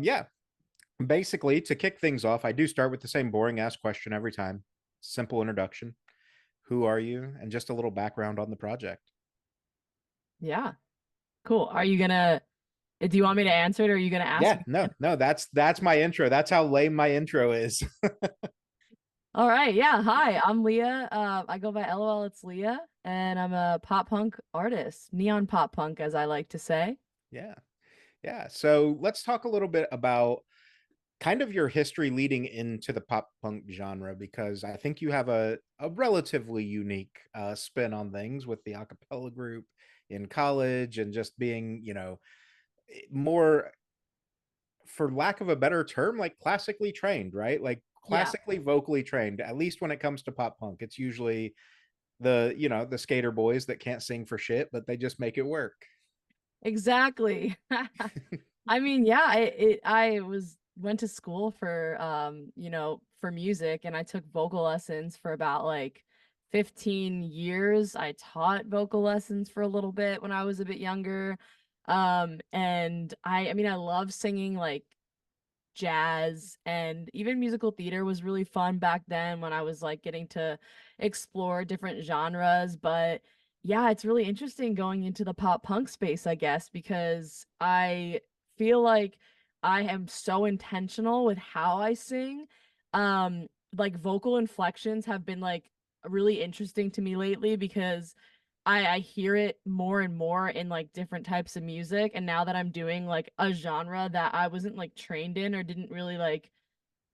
Yeah, basically, to kick things off, I do start with the same boring ass question every time. Simple introduction. Who are you? And just a little background on the project. Yeah, cool. Are you gonna, do you want me to answer it or are you gonna ask Yeah, me? no, that's my intro. That's how lame my intro is. All right, yeah. Hi, I'm Leah. I go by LOL, it's Leah, and I'm a pop punk artist, neon pop punk, as I like to say. Yeah, yeah. So let's talk a little bit about kind of your history leading into the pop punk genre, because I think you have a relatively unique spin on things with the a cappella group in college and just being, more, for lack of a better term, like classically trained, right? Like Yeah, classically vocally trained, at least when it comes to pop punk. It's usually the skater boys that can't sing for shit, but they just make it work. exactly. I mean, yeah, I was went to school for for music and I took vocal lessons for about like 15 years. I taught vocal lessons for a little bit when I was a bit younger. And I mean I love singing like jazz and even musical theater was really fun back then when I was like getting to explore different genres. But yeah, it's really interesting going into the pop punk space, I guess, because I feel like I am so intentional with how I sing. Like vocal inflections have been like really interesting to me lately because I hear it more and more in like different types of music. And now that I'm doing like a genre that I wasn't like trained in or didn't really like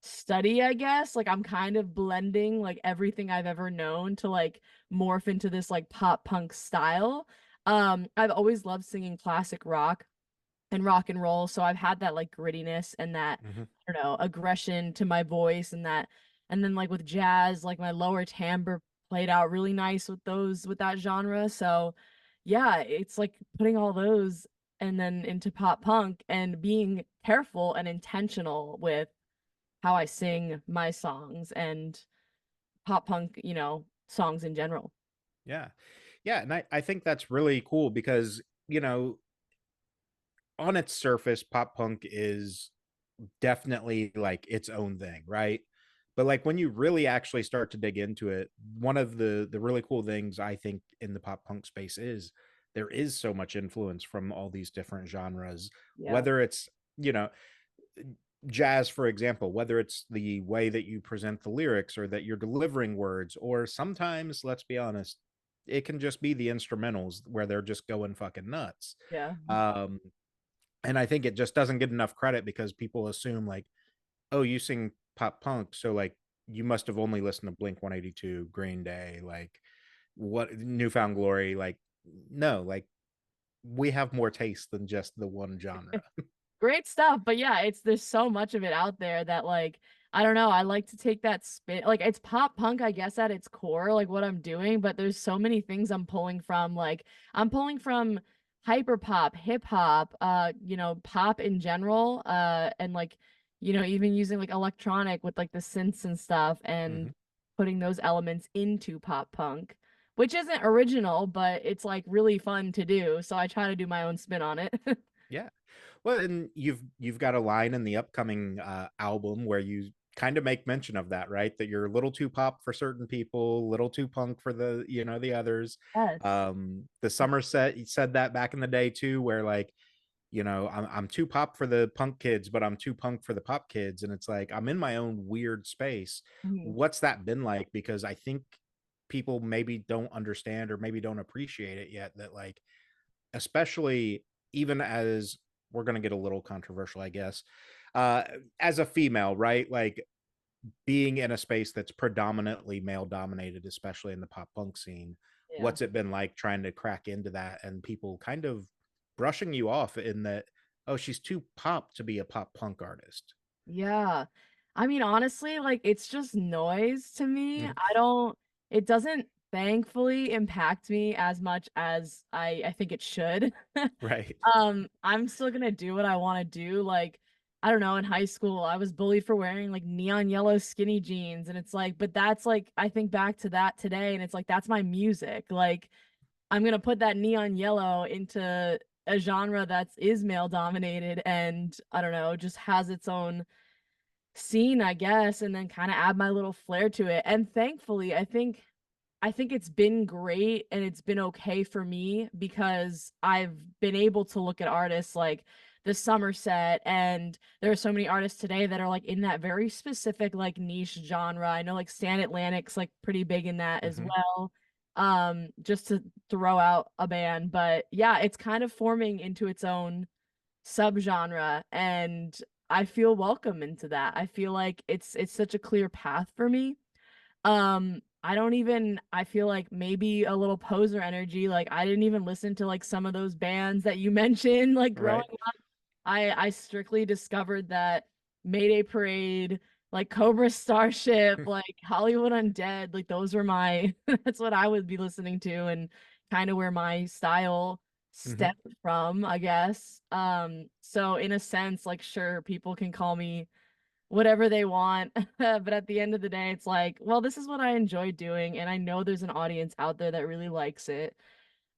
study, I guess, like I'm kind of blending like everything I've ever known to like morph into this like pop punk style. I've always loved singing classic rock and rock and roll, so I've had that like grittiness and that, Mhm. I don't know, aggression to my voice and that, and then like with jazz, like my lower timbre played out really nice with those with that genre. So yeah, it's like putting all those and then into pop punk and being careful and intentional with how I sing my songs and pop punk, songs in general. Yeah. Yeah. And I think that's really cool because, on its surface, pop punk is definitely like its own thing, right? But like when you really actually start to dig into it, one of the really cool things I think in the pop punk space is there is so much influence from all these different genres, Yeah. whether it's, you know, jazz, for example, whether it's the way that you present the lyrics or that you're delivering words, or sometimes, let's be honest, it can just be the instrumentals where they're just going fucking nuts. Yeah. Um, and I think it just doesn't get enough credit because people assume like, oh, you sing pop punk, so like you must have only listened to Blink 182, Green Day, like what Newfound Glory, like no, like we have more taste than just the one genre. Great stuff. But yeah, it's there's so much of it out there that like I don't know, I like to take that spin. Like it's pop punk, I guess, at its core, like what I'm doing, but there's so many things I'm pulling from. Like I'm pulling from hyper pop, hip hop, pop in general, and like, even using like electronic with like the synths and stuff and Mm-hmm. putting those elements into pop punk, which isn't original, but it's like really fun to do. So I try to do my own spin on it. Yeah. Well, and you've got a line in the upcoming album where you kind of make mention of that, right? That you're a little too pop for certain people, a little too punk for the others. Yes. The Somerset said that back in the day too, where like, I'm too pop for the punk kids, but I'm too punk for the pop kids, and it's like I'm in my own weird space. Mhm. What's that been like? Because I think people maybe don't understand or maybe don't appreciate it yet, that like, especially, even as we're going to get a little controversial, I guess, uh, as a female, right? Like being in a space that's predominantly male dominated, especially in the pop punk scene. Yeah. What's it been like trying to crack into that and people kind of brushing you off in that, oh, she's too pop to be a pop punk artist? Yeah. I mean, honestly, like it's just noise to me. Mhm. It doesn't thankfully impact me as much as I think it should. Right. I'm still gonna do what I want to do. Like, I don't know, in high school, I was bullied for wearing like neon yellow skinny jeans, and it's like, but that's like, I think back to that today, and it's like that's my music. Like, I'm gonna put that neon yellow into a genre that is male dominated and I don't know, just has its own scene, I guess, and then kind of add my little flair to it. And thankfully, I think it's been great and it's been okay for me because I've been able to look at artists like the Somerset, and there are so many artists today that are like in that very specific like niche genre. I know like Stan Atlantic's like pretty big in that as Hmm. well. Just to throw out a band, but yeah, it's kind of forming into its own subgenre, and I feel welcome into that. I feel like it's such a clear path for me. I don't even, I feel like maybe a little poser energy. Like I didn't even listen to like some of those bands that you mentioned like growing. Right. I strictly discovered that Mayday Parade, like Cobra Starship, like Hollywood Undead, like those were my that's what I would be listening to, and kind of where my style Hmm. stemmed from, I guess. So in a sense, like sure, people can call me whatever they want. But at the end of the day, it's like, well, this is what I enjoy doing, and I know there's an audience out there that really likes it.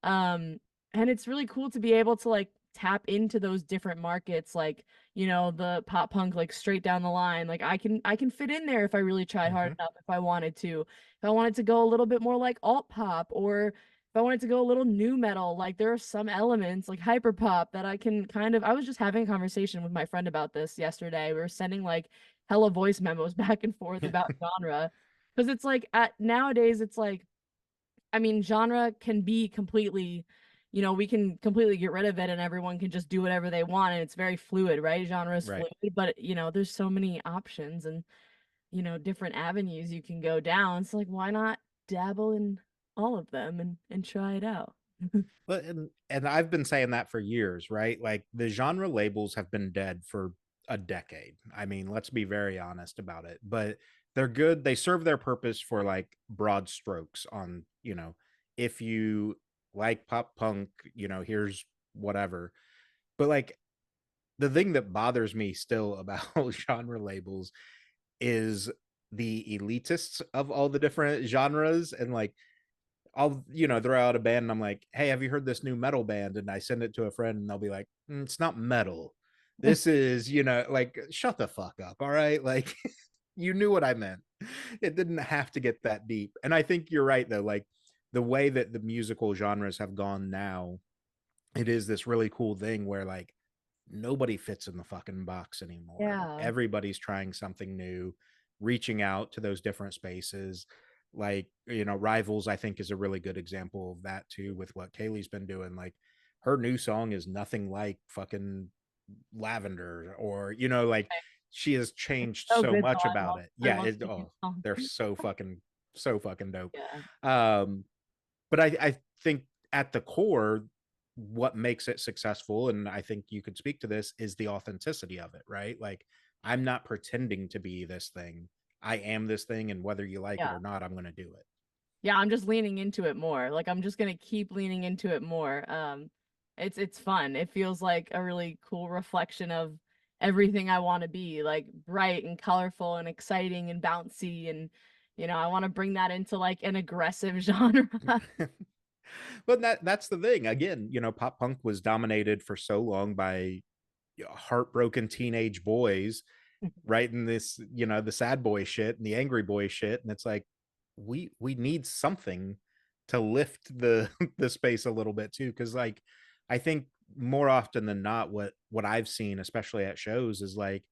Um, and it's really cool to be able to like tap into those different markets, like, the pop punk, like straight down the line. Like I can fit in there if I really tried hard Hmm. enough, if I wanted to. If I wanted to go a little bit more like alt pop, or if I wanted to go a little new metal, like there are some elements like hyper pop that I can kind of I was just having a conversation with my friend about this yesterday. We were sending like hella voice memos back and forth about genre. Because it's like at nowadays it's like, I mean, genre can be completely, we can completely get rid of it and everyone can just do whatever they want, and it's very fluid, right? Genre is Right. fluid, but there's so many options and, different avenues you can go down. So like why not dabble in all of them and try it out? But and I've been saying that for years, right? Like the genre labels have been dead for a decade. I mean, let's be very honest about it. But they're good. They serve their purpose for like broad strokes on, if you like pop punk, here's whatever. But like the thing that bothers me still about genre labels is the elitists of all the different genres, and like I'll, throw out a band and I'm like, hey, have you heard this new metal band? And I send it to a friend and they'll be like, it's not metal. This is, like, shut the fuck up. All right. Like, you knew what I meant. It didn't have to get that deep. And I think you're right, though. Like, the way that the musical genres have gone now, it is this really cool thing where, like, nobody fits in the fucking box anymore. Yeah. Everybody's trying something new, reaching out to those different spaces. Like, Rivals, I think, is a really good example of that too, with what Kaylee's been doing. Like, her new song is nothing like fucking Lavender, or, like, she has changed Oh, so good much though. about it. I Yeah, love Singing oh, songs. they're so fucking dope. Yeah. Um, but I think at the core, what makes it successful, and I think you could speak to this, is the authenticity of it, right? Like, I'm not pretending to be this thing. I am this thing, and whether you like it Yeah. or not, I'm going to do it. Yeah, I'm just leaning into it more. Like I'm just gonna keep leaning into it more. It's fun. It feels like a really cool reflection of everything I want to be, like bright and colorful and exciting and bouncy, and I want to bring that into like an aggressive genre. But that's the thing. Again, pop punk was dominated for so long by heartbroken teenage boys writing this, the sad boy shit and the angry boy shit, and it's like we need something to lift the the space a little bit too, because like I think more often than not, what I've seen, especially at shows, is like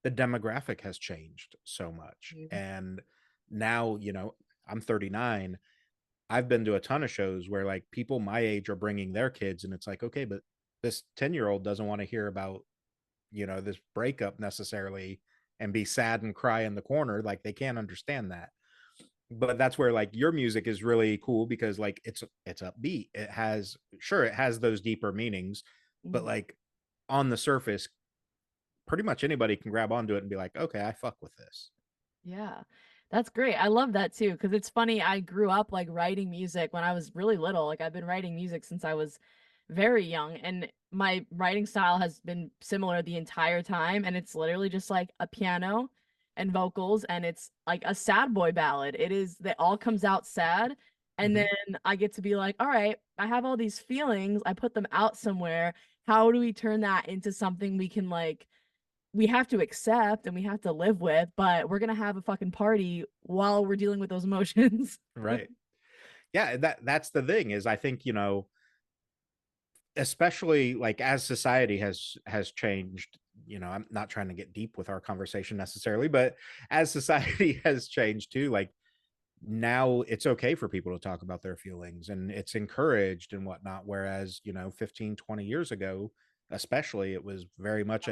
the demographic has changed so much. Mhm. And now, I'm 39. I've been to a ton of shows where like people my age are bringing their kids, and it's like, okay, but this 10-year-old doesn't want to hear about, this breakup necessarily, and be sad and cry in the corner. Like, they can't understand that. But that's where like your music is really cool, because like it's upbeat. It has, sure, it has those deeper meanings, but Mhm. like on the surface, pretty much anybody can grab onto it and be like, okay, I fuck with this. Yeah. That's great. I love that too, because it's funny. I grew up like writing music when I was really little. Like I've been writing music since I was very young, and my writing style has been similar the entire time. And it's literally just like a piano and vocals, and it's like a sad boy ballad. It all comes out sad. And then Mhm. I get to be like, all right, I have all these feelings. I put them out somewhere. How do we turn that into something we can like, we have to accept and we have to live with, but we're gonna have a fucking party while we're dealing with those emotions. Right. Yeah, that's the thing is I think, especially like as society has changed, I'm not trying to get deep with our conversation necessarily, but as society has changed too, like now it's okay for people to talk about their feelings and it's encouraged and whatnot. Whereas, 15, 20 years ago, especially, it was very much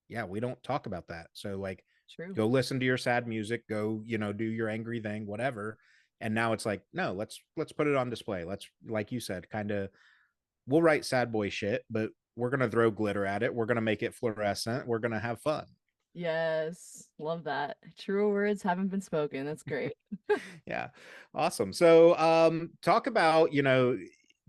yeah, we don't talk about that. So, like, True. go listen to your sad music, go, do your angry thing, whatever. And now it's like, no, let's put it on display. Let's, like you said, kind of, we'll write sad boy shit, but we're going to throw glitter at it. We're going to make it fluorescent. We're going to have fun. Yes, love that. Truer words haven't been spoken. That's great. Yeah. Awesome. So talk about,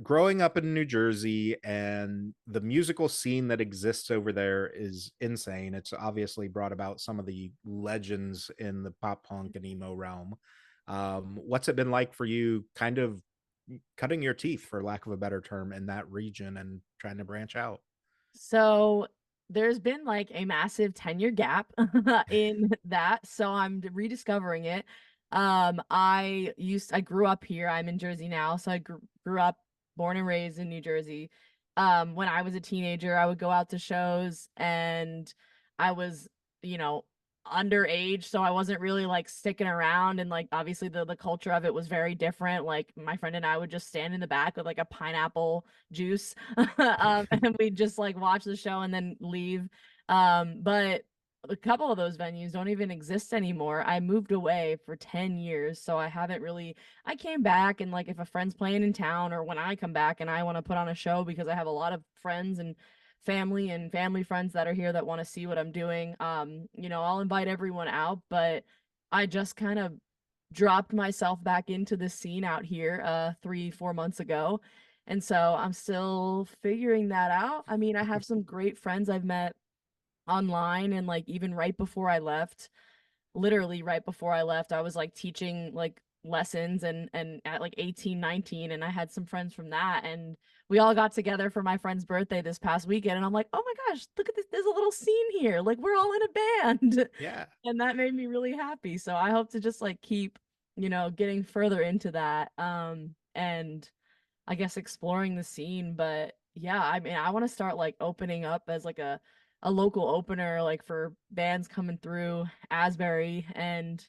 growing up in New Jersey and the musical scene that exists over there is insane. It's obviously brought about some of the legends in the pop punk and emo realm. What's it been like for you kind of cutting your teeth, for lack of a better term, in that region and trying to branch out? So there's been like a massive 10-year gap in that. So I'm rediscovering it. I grew up here. I'm in Jersey now. So I grew up born and raised in New Jersey. When I was a teenager, I would go out to shows and I was, you know, underage, so I wasn't really like sticking around, and like obviously the culture of it was very different. Like my friend and I would just stand in the back with like a pineapple juice and we'd just like watch the show and then leave. But a couple of those venues don't even exist anymore. I moved away for 10 years, so I haven't really. I came back, and like if a friend's playing in town or when I come back and I want to put on a show because I have a lot of friends and family friends that are here that want to see what I'm doing, I'll invite everyone out, but I just kind of dropped myself back into the scene out here 3 4 months ago, and so I'm still figuring that out. I mean, I have some great friends I've met online, and like even right before I left, literally right before I left, I was like teaching like lessons and at like 18, 19, and I had some friends from that, and we all got together for my friend's birthday this past weekend, and I'm like, "Oh my gosh, look at this. There's a little scene here. Like we're all in a band." Yeah. And that made me really happy. So I hope to just like keep, getting further into that and I guess exploring the scene. But yeah, I mean, I want to start like opening up as like a local opener, like for bands coming through Asbury, and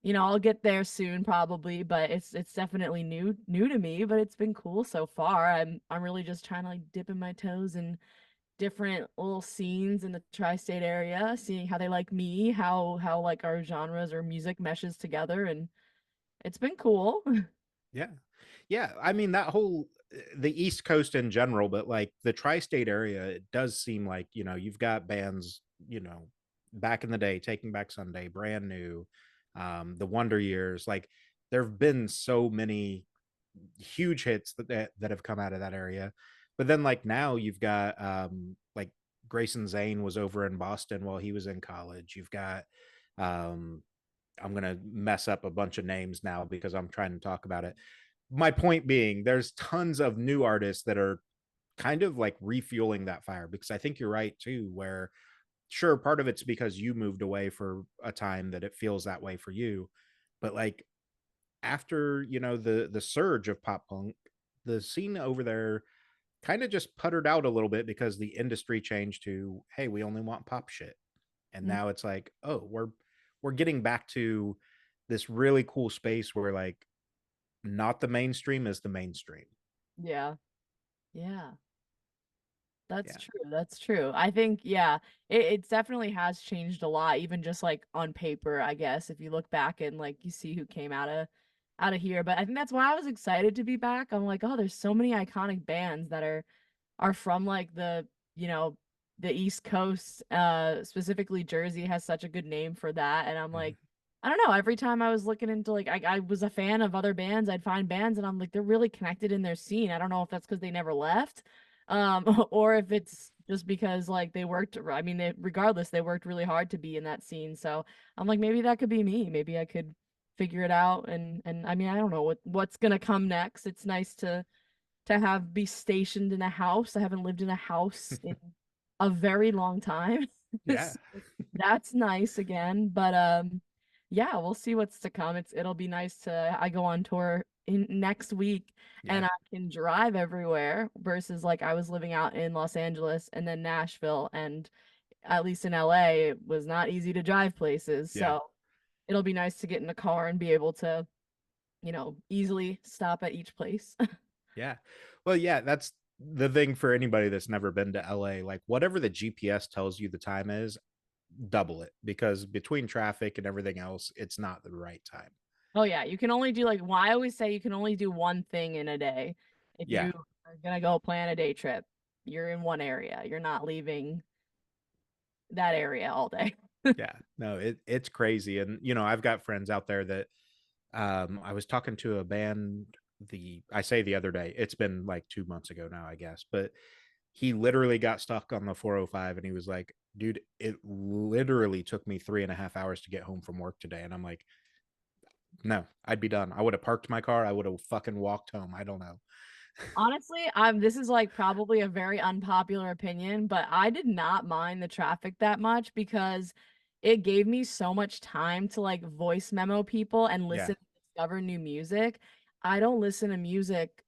I'll get there soon probably, but it's definitely new to me, but it's been cool so far. I'm really just trying to like dipping my toes in different little scenes in the tri-state area, seeing how they like me, how like our genres or music meshes together, and it's been cool. Yeah. Yeah. I mean, that whole the East Coast in general, but like the tri-state area, it does seem like, you've got bands, back in the day, Taking Back Sunday, Brand New, the Wonder Years, like there've been so many huge hits that have come out of that area. But then like now you've got like Grayson Zane was over in Boston while he was in college. You've got um I'm gonna mess up a bunch of names now because I'm trying to talk about it. My point being, there's tons of new artists that are kind of like refueling that fire, because I think you're right too, where sure, part of it's because you moved away for a time that it feels that way for you. But like after, the surge of pop punk, the scene over there kind of just puttered out a little bit because the industry changed to, hey, we only want pop shit. And Mm, now it's like, oh, we're getting back to this really cool space where like not the mainstream is the mainstream. yeah. Yeah. That's Yeah. true. That's true. I think, yeah, it definitely has changed a lot, even just like on paper, I guess, if you look back and like you see who came out of here. But I think that's why I was excited to be back. I'm like, oh, there's so many iconic bands that are from like you know, the East Coast, specifically Jersey has such a good name for that. And I'm Mhm. like, I don't know, every time I was looking into like I was a fan of other bands, I'd find bands and I'm like, they're really connected in their scene. I don't know if that's because they never left, or if it's just because like they worked, I mean, regardless, they worked really hard to be in that scene. So I'm like, maybe that could be me. Maybe I could figure it out. And I mean, I don't know what's gonna come next. It's nice to have be stationed in a house. I haven't lived in a house in a very long time. Yeah. So that's nice again. But yeah, we'll see what's to come. It'll be nice to I go on tour in next week Yeah. and I can drive everywhere versus like I was living out in Los Angeles and then Nashville, and at least in LA it was not easy to drive places. Yeah. So it'll be nice to get in a car and be able to, easily stop at each place. Yeah. Well, yeah, that's the thing for anybody that's never been to LA. Like, whatever the GPS tells you the time is, double it, because between traffic and everything else, it's not the right time. Oh yeah, you can only do like why I always say you can only do one thing in a day. If Yeah. you are gonna go plan a day trip, you're in one area. You're not leaving that area all day. Yeah. No, it's crazy. And I've got friends out there that I was talking to a band I say the other day, it's been like 2 months ago now, I guess, but he literally got stuck on the 405 and he was like, dude, it literally took me 3.5 hours to get home from work today. And I'm like, no, I'd be done. I would have parked my car. I would have fucking walked home. I don't know. Honestly, I'm this is like probably a very unpopular opinion, but I did not mind the traffic that much because it gave me so much time to like voice memo people and Yeah. listen, discover new music. I don't listen to music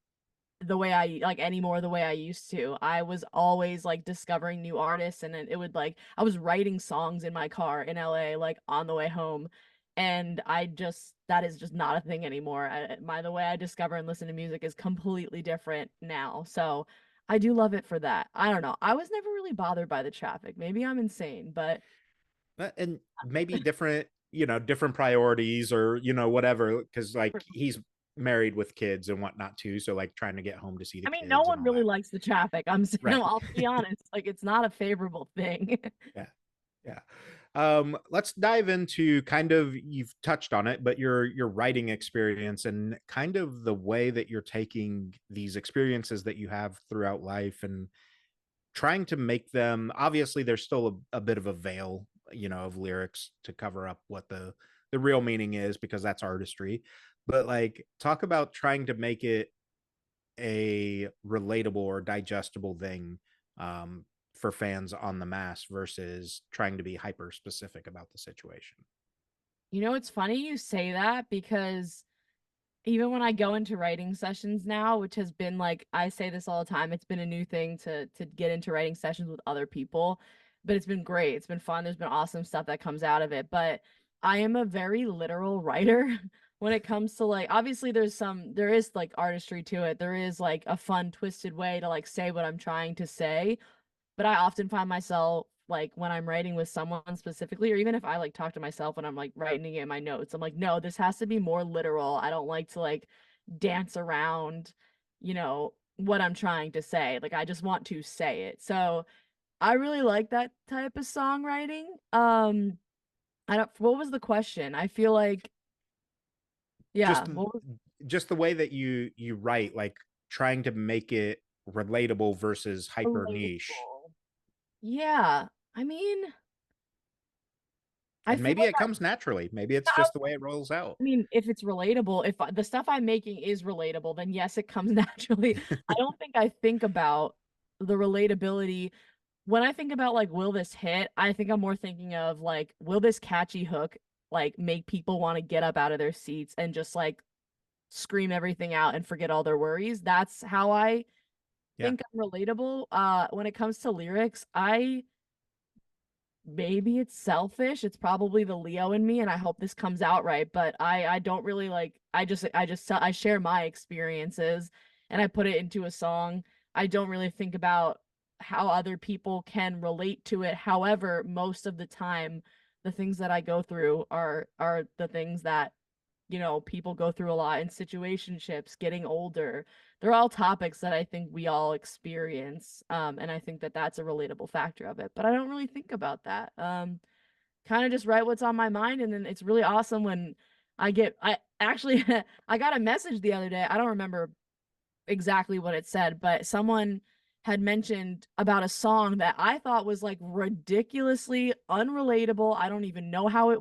the way I like anymore the way I used to. I was always like discovering new artists, and it would like I was writing songs in my car in LA like on the way home, and I just that is just not a thing anymore. The way I discover and listen to music is completely different now. So I do love it for that. I don't know. I was never really bothered by the traffic. Maybe I'm insane, but And maybe different, different priorities or, whatever. Cause like he's married with kids and whatnot too. So like trying to get home to see the I mean, no kids and one all really that. likes the traffic. I'm saying, Right. I'll be honest, like it's not a favorable thing. Yeah. Yeah. Let's dive into kind of you've touched on it, but your writing experience and kind of the way that you're taking these experiences that you have throughout life and trying to make them obviously there's still a bit of a veil, of lyrics to cover up what the real meaning is because that's artistry. But like talk about trying to make it a relatable or digestible thing for fans on the mass versus trying to be hyper specific about the situation. It's funny you say that because even when I go into writing sessions now, which has been like I say this all the time, it's been a new thing to get into writing sessions with other people, but it's been great. It's been fun. There's been awesome stuff that comes out of it, but I am a very literal writer when it comes to like obviously there is like artistry to it. There is like a fun twisted way to like say what I'm trying to say, but I often find myself like when I'm writing with someone specifically, or even if I like talk to myself when I'm like writing it in my notes, I'm like, no, this has to be more literal. I don't like to like dance around, what I'm trying to say. Like I just want to say it. So I really like that type of songwriting. I don't what was the question? I feel like yeah, just what was just the way that you write, like trying to make it relatable versus hyper niche. relatable? Yeah. I mean, I And feel maybe like it comes naturally, maybe it's I just the way it rolls out. I mean, if it's relatable, if the stuff I'm making is relatable, then yes, it comes naturally. I don't think I think about the relatability when I think about like, will this hit? I think I'm more thinking of like, will this catchy hook like make people want to get up out of their seats and just like scream everything out and forget all their worries? That's how I Yeah. think I'm relatable. When it comes to lyrics, maybe it's selfish. It's probably the Leo in me, and I hope this comes out right. But I don't really like. I share my experiences, and I put it into a song. I don't really think about how other people can relate to it. However, most of the time, the things that I go through are the things that people go through a lot in situationships, getting older. They're all topics that I think we all experience. And I think that that's a relatable factor of it. But I don't really think about that. Kind of just write what's on my mind. And then it's really awesome when I actually, I got a message the other day. I don't remember exactly what it said, but someone had mentioned about a song that I thought was like ridiculously unrelatable. I don't even know how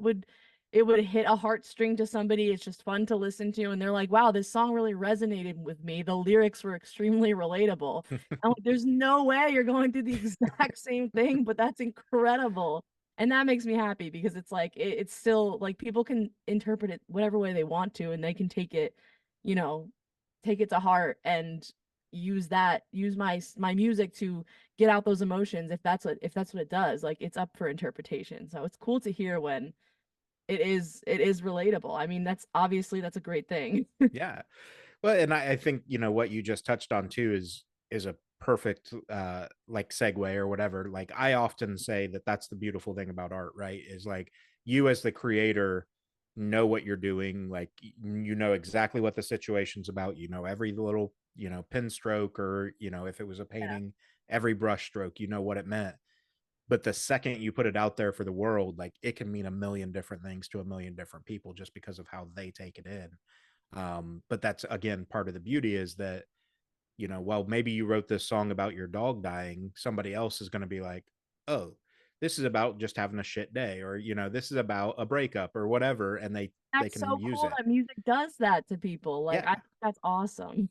it would hit a heartstring to somebody. It's just fun to listen to. And they're like, wow, this song really resonated with me. The lyrics were extremely relatable. I'm like, there's no way you're going through the exact same thing, but that's incredible. And that makes me happy because it's like it's still like people can interpret it whatever way they want to, and they can take it, you know, take it to heart and use my music to get out those emotions if that's what it does. Like it's up for interpretation. So it's cool to hear when it is relatable. I mean, that's a great thing. Yeah. Well, and I think, what you just touched on too is a perfect like segue or whatever. Like I often say that that's the beautiful thing about art, right? Is like you as the creator know what you're doing, like you know exactly what the situation's about, every little, pen stroke, or if it was a Yeah. painting, every brush stroke, what it meant. But the second you put it out there for the world, like it can mean a million different things to a million different people just because of how they take it in. But that's again part of the beauty is that, well, maybe you wrote this song about your dog dying, somebody else is going to be like, oh, this is about just having a shit day, or this is about a breakup or whatever, and they That's can so use cool it. that music does that to people. Like I Yeah, think that's awesome.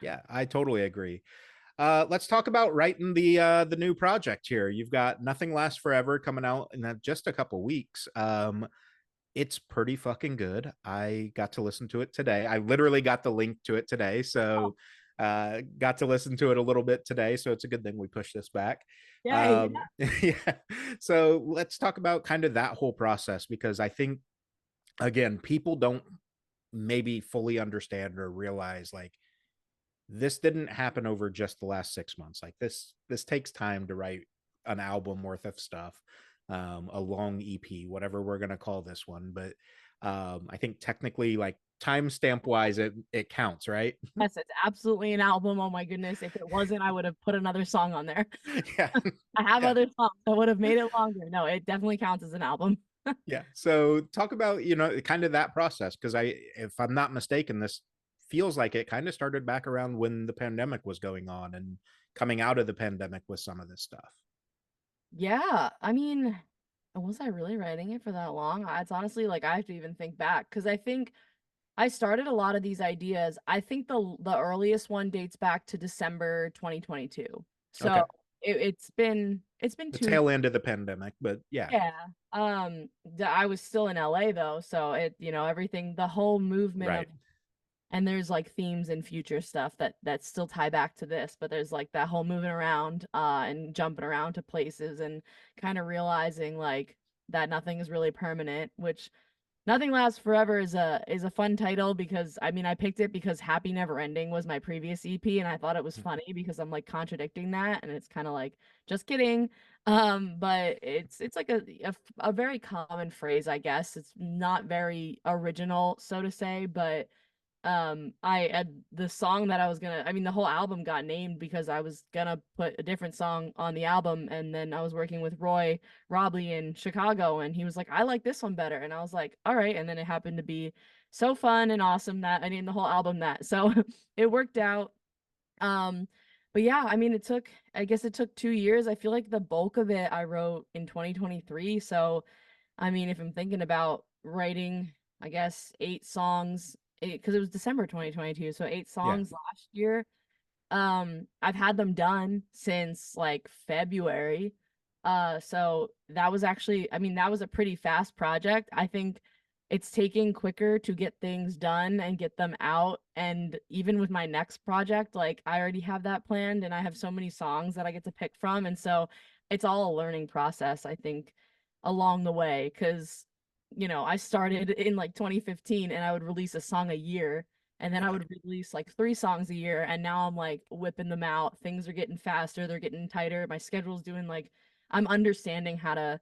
yeah, I totally agree. Let's talk about writing the new project here. You've got Nothing Lasts Forever coming out in just a couple weeks. It's pretty fucking good. I got to listen to it today. I literally got the link to it today, Oh, so got to listen to it a little bit today. So it's a good thing we pushed this back. yay. Yeah. So let's talk about kind of that whole process, because I think again, people don't maybe fully understand or realize like this didn't happen over just the last 6 months. Like this takes time to write an album worth of stuff, a long EP, whatever we're gonna call this one. But I think technically, like timestamp wise, it counts, right? Yes, it's absolutely an album. Oh my goodness. If it wasn't, I would have put another song on there. Yeah, I have yeah, other songs that would have made it longer. No, it definitely counts as an album. yeah. So talk about kind of that process, because if I'm not mistaken, this feels like it kind of started back around when the pandemic was going on and coming out of the pandemic with some of this stuff. Yeah, I mean, was I really writing it for that long? It's honestly like I have to even think back because I think I started a lot of these ideas. I think the earliest one dates back to December 2022. So Okay. it's been The 2 years. tail end of the pandemic, but yeah. Yeah. I was still in LA though, so everything, the whole movement of, Right. and there's like themes and future stuff that still tie back to this, but there's like that whole moving around and jumping around to places and kind of realizing like that nothing is really permanent, which Nothing Lasts Forever is a fun title because I mean I picked it because Happy Never Ending was my previous EP and I thought it was funny because I'm like contradicting that and it's kind of like just kidding. But it's like a very common phrase, I guess. It's not very original, so to say, but the song that I mean the whole album got named because I was gonna put a different song on the album, and then I was working with Roy Robley in Chicago and he was like, I like this one better, and I was like, all right, and then it happened to be so fun and awesome that I named the whole album that, so it worked out. um but yeah, I mean I guess it took 2 years. I feel like the bulk of it I wrote in 2023. So I mean, if I'm thinking about writing, I guess 8 songs, because it was December 2022, so eight Yeah. songs last year. I've had them done since like February. So that was actually, I mean, that was a pretty fast project. I think it's taking quicker to get things done and get them out. And even with my next project, like I already have that planned and I have so many songs that I get to pick from. And so it's all a learning process, I think, along the way. Cause, I started in like 2015 and I would release a song a year, and then I Yeah. would release like 3 songs a year, and now I'm like whipping them out. Things are getting faster, they're getting tighter. My schedule's doing like I'm understanding how to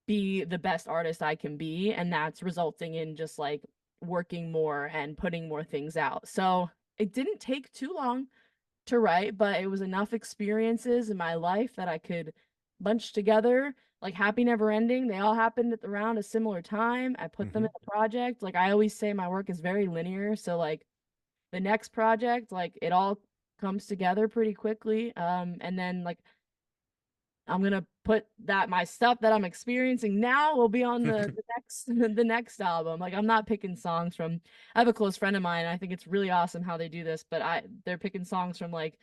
be the best artist I can be, and that's resulting in just like working more and putting more things out. So it didn't take too long to write, but it was enough experiences in my life that I could bunch together. Like Happy Never Ending, they all happened at around a similar time. I put them Hmm. in the project. Like I always say, my work is very linear. So like the next project, like it all comes together pretty quickly. And then like I'm gonna put that my stuff that I'm experiencing now will be on the next the next album. Like I'm not picking songs from I have a close friend of mine, and I think it's really awesome how they do this, but they're picking songs from like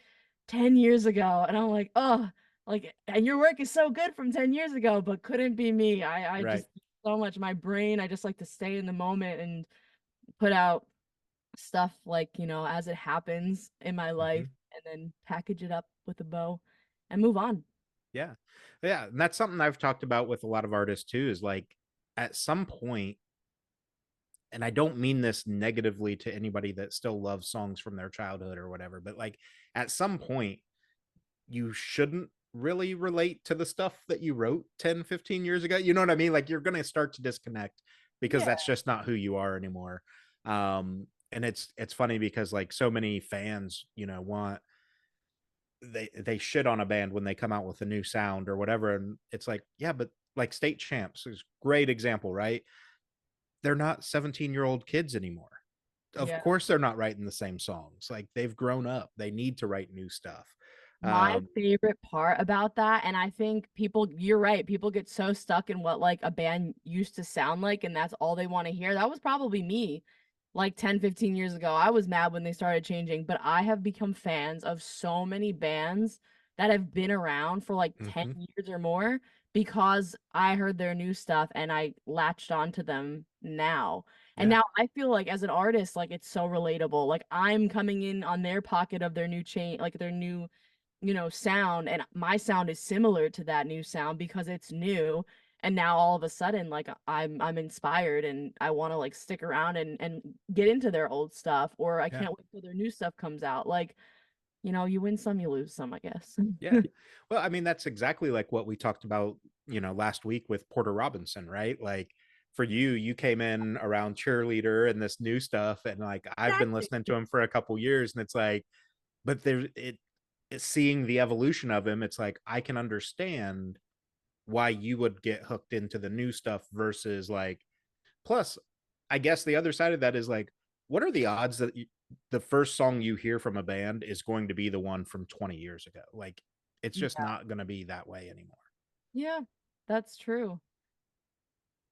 10 years ago, and I'm like, oh, like, and your work is so good from 10 years ago, but couldn't be me. I Right. just so much my brain, I just like to stay in the moment and put out stuff like, as it happens in my life, Hmm. and then package it up with a bow and move on. Yeah. Yeah. And that's something I've talked about with a lot of artists too, is like at some point, and I don't mean this negatively to anybody that still loves songs from their childhood or whatever, but like at some point, you shouldn't really relate to the stuff that you wrote 10, 15 years ago. You know what I mean? Like you're going to start to disconnect because Yeah. that's just not who you are anymore. And it's funny because like so many fans, want they shit on a band when they come out with a new sound or whatever, and it's like, yeah, but like State Champs is a great example, right? They're not 17-year-old kids anymore. Of Yeah. course they're not writing the same songs. Like they've grown up, they need to write new stuff. My um favorite part about that, and I think you're right, people get so stuck in what like a band used to sound like, and that's all they want to hear. That was probably me like 10, 15 years ago. I was mad when they started changing, but I have become fans of so many bands that have been around for like 10 mhm, years or more because I heard their new stuff and I latched onto them now. And yeah, now I feel like as an artist, like it's so relatable. Like I'm coming in on their pocket of their new chain, like their new sound, and my sound is similar to that new sound because it's new. And now all of a sudden, like I'm inspired and I want to like stick around and get into their old stuff, or I yeah, can't wait till their new stuff comes out. Like, you win some, you lose some, I guess. yeah. Well, I mean, that's exactly like what we talked about, last week with Porter Robinson, right? Like for you, you came in around Cheerleader and this new stuff, and like I've been Exactly. listening to him for a couple years, and it's like, but it's seeing the evolution of him, it's like I can understand why you would get hooked into the new stuff versus like, plus I guess the other side of that is like, what are the odds that the first song you hear from a band is going to be the one from 20 years ago? Like it's just Yeah. not going to be that way anymore. Yeah, that's true.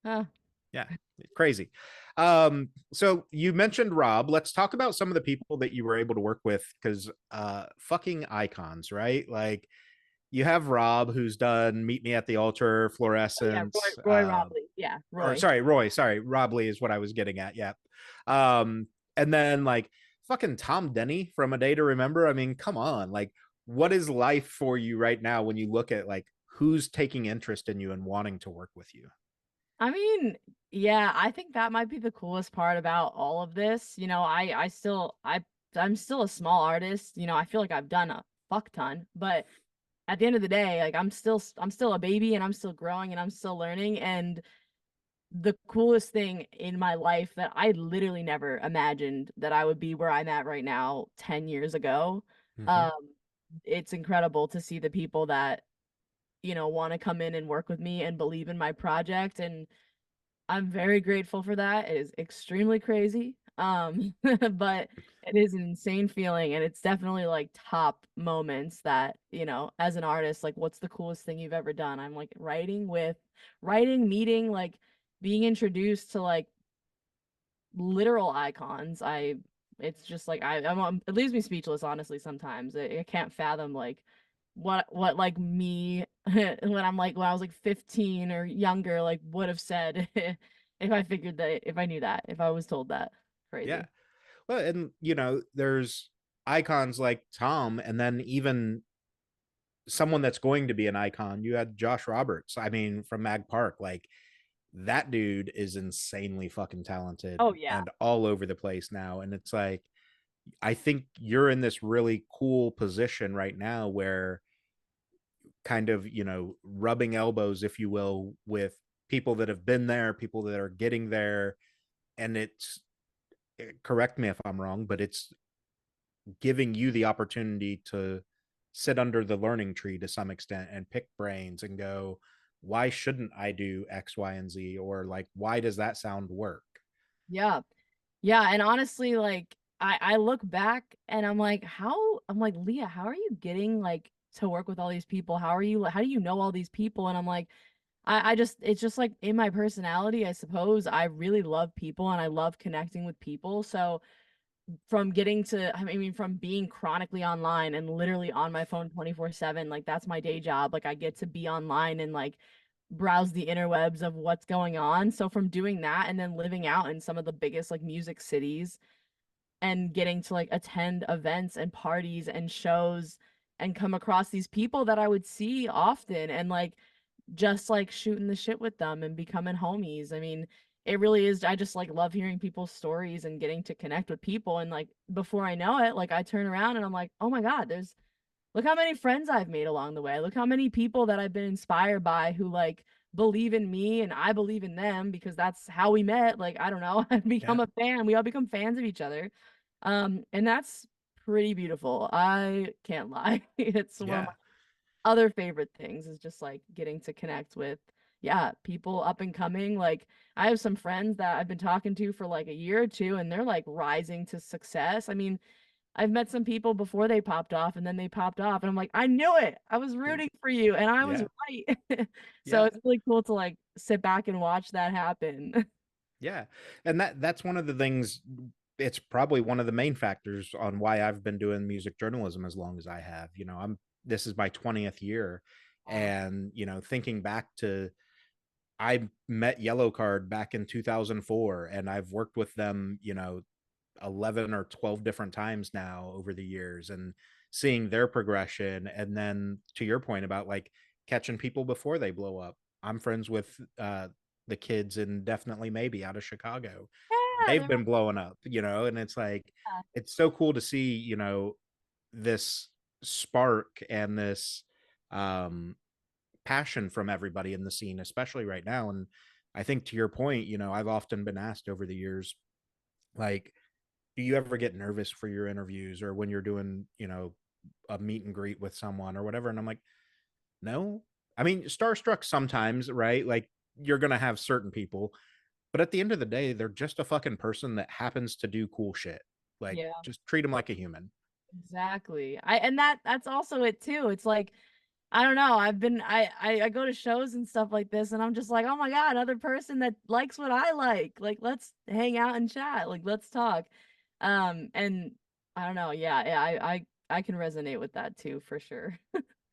Huh. Yeah, crazy. So you mentioned Rob. Let's talk about some of the people that you were able to work with, because fucking icons, right? Like you have Rob, who's done Meet Me at the Altar, Oh yeah, Roy Fluorescence, Roy Robley. Yeah, or Roy. sorry, Roy, sorry, Robley is what I was getting at. Yeah. Um, and then like fucking Tom Denney from A Day to Remember. I mean, come on. Like, what is life for you right now when you look at like who's taking interest in you and wanting to work with you? I mean, yeah, I think that might be the coolest part about all of this. I'm still a small artist. I feel like I've done a fuck ton, but at the end of the day, like I'm still a baby and I'm still growing and I'm still learning. And the coolest thing in my life that I literally never imagined that I would be where I'm at right now 10 years ago. Mm-hmm. Um, it's incredible to see the people that, want to come in and work with me and believe in my project, and I'm very grateful for that. It is extremely crazy. But it is an insane feeling, and it's definitely like top moments that, as an artist, like what's the coolest thing you've ever done? I'm like writing, meeting, like being introduced to like literal icons. It's just like it leaves me speechless, honestly, sometimes. I can't fathom like what like me when I was like 15 or younger like would have said if I knew that, if I was told that. Yeah. Crazy. Well, and there's icons like Tom, and then even someone that's going to be an icon. You had Josh Roberts. I mean, from Mag Park. Like that dude is insanely fucking talented Oh yeah. and all over the place now. And it's like, I think you're in this really cool position right now where kind of, rubbing elbows, if you will, with people that have been there, people that are getting there. And correct me if I'm wrong, but it's giving you the opportunity to sit under the learning tree to some extent and pick brains and go, why shouldn't I do X, Y, and Z? Or like, why does that sound work? Yeah. Yeah, and honestly, like I look back and I'm like, Leah, how are you getting like to work with all these people? How do you know all these people? And I'm like, I just, it's just like in my personality, I suppose. I really love people and I love connecting with people. So from getting to, I mean, from being chronically online and literally on my phone 24/7, like that's my day job. Like I get to be online and like browse the interwebs of what's going on. So from doing that and then living out in some of the biggest like music cities and getting to like attend events and parties and shows and come across these people that I would see often and like just like shooting the shit with them and becoming homies. I mean, it really is. I just like love hearing people's stories and getting to connect with people. And like before I know it, like I turn around and I'm like, oh my God, there's look how many friends I've made along the way. Look how many people that I've been inspired by who like believe in me and I believe in them because that's how we met. Like, I don't know, I've Yeah. become a fan. We all become fans of each other. And that's pretty beautiful. I can't lie. It's one of my Yeah. other favorite things is just like getting to connect with, yeah, people up and coming. Like, I have some friends that I've been talking to for like a year or two, and they're like rising to success. I mean, I've met some people before they popped off and then they popped off and I'm like, I knew it. I was rooting for you and I was Yeah. right. So Yeah. it's really cool to like sit back and watch that happen. Yeah. And that's one of the things, it's probably one of the main factors on why I've been doing music journalism as long as I have. I'm this is my 20th year, Wow. and thinking back to, I met Yellow Card back in 2004, and I've worked with them, 11 or 12 different times now over the years, and seeing their progression. And then to your point about like catching people before they blow up, I'm friends with the kids in Definitely Maybe out of Chicago. Yeah, They've they're been blowing up, and it's like, it's so cool to see, this spark and this um passion from everybody in the scene, especially right now. And I think to your point, I've often been asked over the years, like, do you ever get nervous for your interviews or when you're doing, a meet and greet with someone or whatever? And I'm like, no. I mean, starstruck sometimes, right? Like, you're going to have certain people, but at the end of the day, they're just a fucking person that happens to do cool shit. Like, yeah, just treat them like a human. exactly. And that's also it too. It's like I don't know. I go to shows and stuff like this and I'm just like, "Oh my God, another person that likes what I like. Like let's hang out and chat. Like let's talk." And I don't know. Yeah, I can resonate with that too for sure.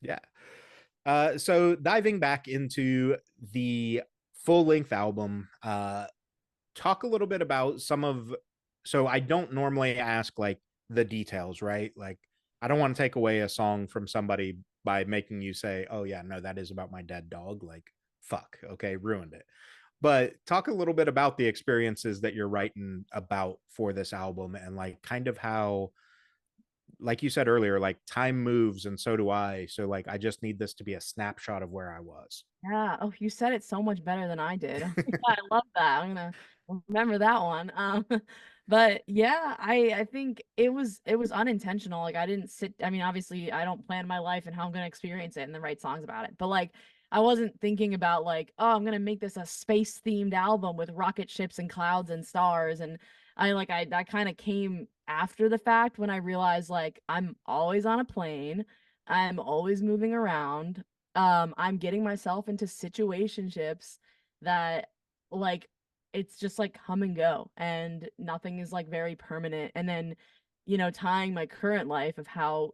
Yeah. So diving back into the full length album, talk a little bit about some of, so I don't normally ask like the details, right? Like, I don't want to take away a song from somebody by making you say, oh yeah, no, that is about my dead dog. Like, fuck, okay, ruined it. But talk a little bit about the experiences that you're writing about for this album, and like kind of how, like you said earlier, like time moves and so do I. So like, I just need this to be a snapshot of where I was. Yeah. Oh, you said it so much better than I did. Yeah, I love that. I'm gonna remember that one. But yeah, I think it was unintentional. Like I didn't sit. I mean, obviously, I don't plan my life and how I'm gonna experience it and then write songs about it. But like, I wasn't thinking about like, oh, I'm gonna make this a space themed album with rocket ships and clouds and stars. And I that kind of came after the fact when I realized like I'm always on a plane. I'm always moving around. I'm getting myself into situationships that like it's just like come and go and nothing is like very permanent. And then, tying my current life of how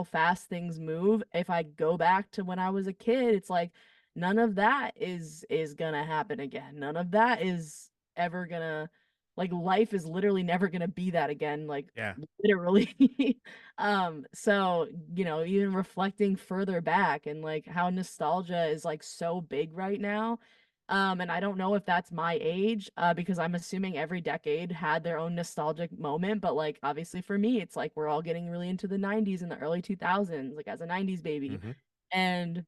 fast things move, if I go back to when I was a kid, it's like none of that is gonna happen again. None of that is ever gonna like life is literally never gonna be that again, like Yeah. literally. So, even reflecting further back and like how nostalgia is like so big right now. And I don't know if that's my age, because I'm assuming every decade had their own nostalgic moment, but like obviously for me, it's like we're all getting really into the 90s and the early 2000s, like as a 90s baby. Mm-hmm. And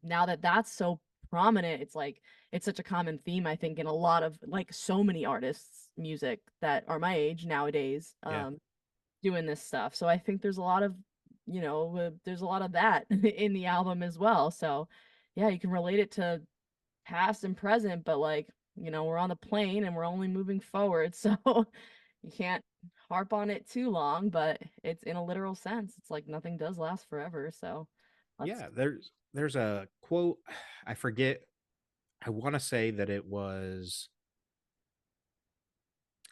now that that's so prominent, it's like it's such a common theme, I think, in a lot of like so many artists' music that are my age nowadays, Yeah. doing this stuff. So I think there's a lot of, there's a lot of that in the album as well. So yeah, you can relate it to past and present, but like, we're on the plane and we're only moving forward. So you can't harp on it too long, but it's in a literal sense. It's like nothing does last forever. So let's Yeah, there's a quote, I forget. I want to say that it was,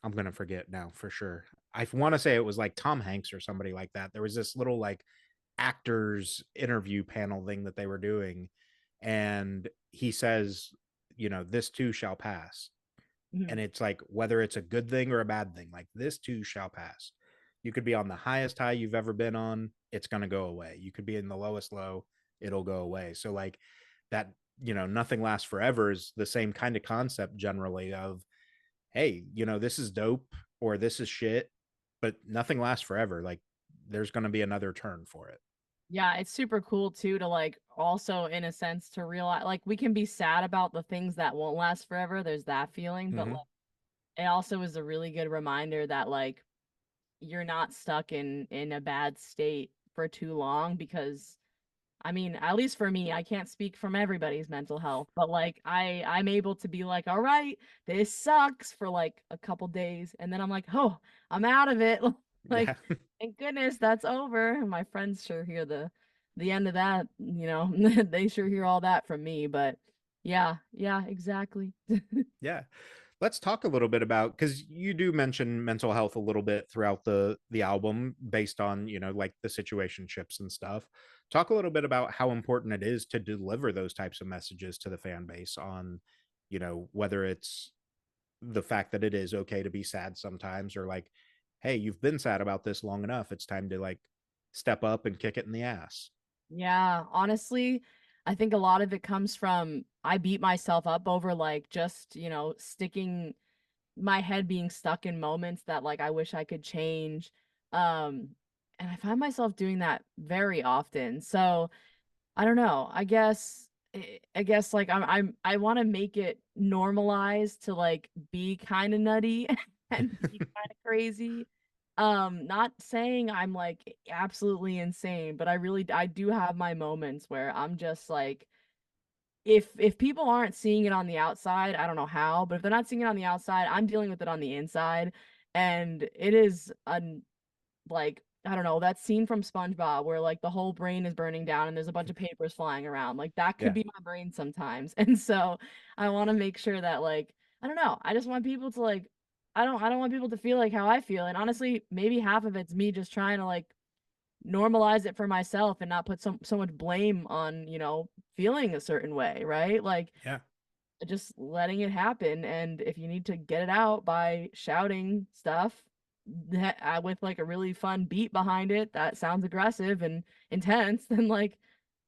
I'm gonna forget now for sure. I want to say it was like Tom Hanks or somebody like that. There was this little like actors interview panel thing that they were doing, and he says, this too shall pass. Mhm. And it's like, whether it's a good thing or a bad thing, like this too shall pass. You could be on the highest high you've ever been on, it's going to go away. You could be in the lowest low, it'll go away. So like that, nothing lasts forever is the same kind of concept generally of, hey, this is dope or this is shit, but nothing lasts forever. Like there's going to be another turn for it. Yeah, it's super cool too to like also in a sense to realize like we can be sad about the things that won't last forever. There's that feeling, but Mm-hmm. like it also is a really good reminder that like you're not stuck in a bad state for too long because I mean, at least for me, I can't speak from everybody's mental health, but like I'm able to be like, all right, this sucks for like a couple days, and then I'm like, oh, I'm out of it. Like, Yeah. thank goodness that's over. And my friends sure hear the end of that, they sure hear all that from me. But yeah, yeah, exactly. Yeah. Let's talk a little bit about, because you do mention mental health a little bit throughout the album based on, like the situationships and stuff. Talk a little bit about how important it is to deliver those types of messages to the fan base on, whether it's the fact that it is okay to be sad sometimes, or like, hey, you've been sad about this long enough, it's time to like step up and kick it in the ass. Yeah, honestly, I think a lot of it comes from I beat myself up over like just, sticking my head being stuck in moments that like I wish I could change. Um, and I find myself doing that very often. So I don't know. I guess like I want to make it normalized to like be kind of nutty and be kind of crazy. Not saying I'm like absolutely insane, but I do have my moments where I'm just like if people aren't seeing it on the outside, I don't know how, but if they're not seeing it on the outside, I'm dealing with it on the inside. And it is like I don't know, that scene from SpongeBob where like the whole brain is burning down and there's a bunch of papers flying around. Like that could Yeah. be my brain sometimes. And so I want to make sure that like I don't know, I just want people to like I don't want people to feel like how I feel. And honestly, maybe half of it's me just trying to like normalize it for myself and not put so much blame on, feeling a certain way, right? Like Yeah. just letting it happen. And if you need to get it out by shouting stuff with like a really fun beat behind it that sounds aggressive and intense, then like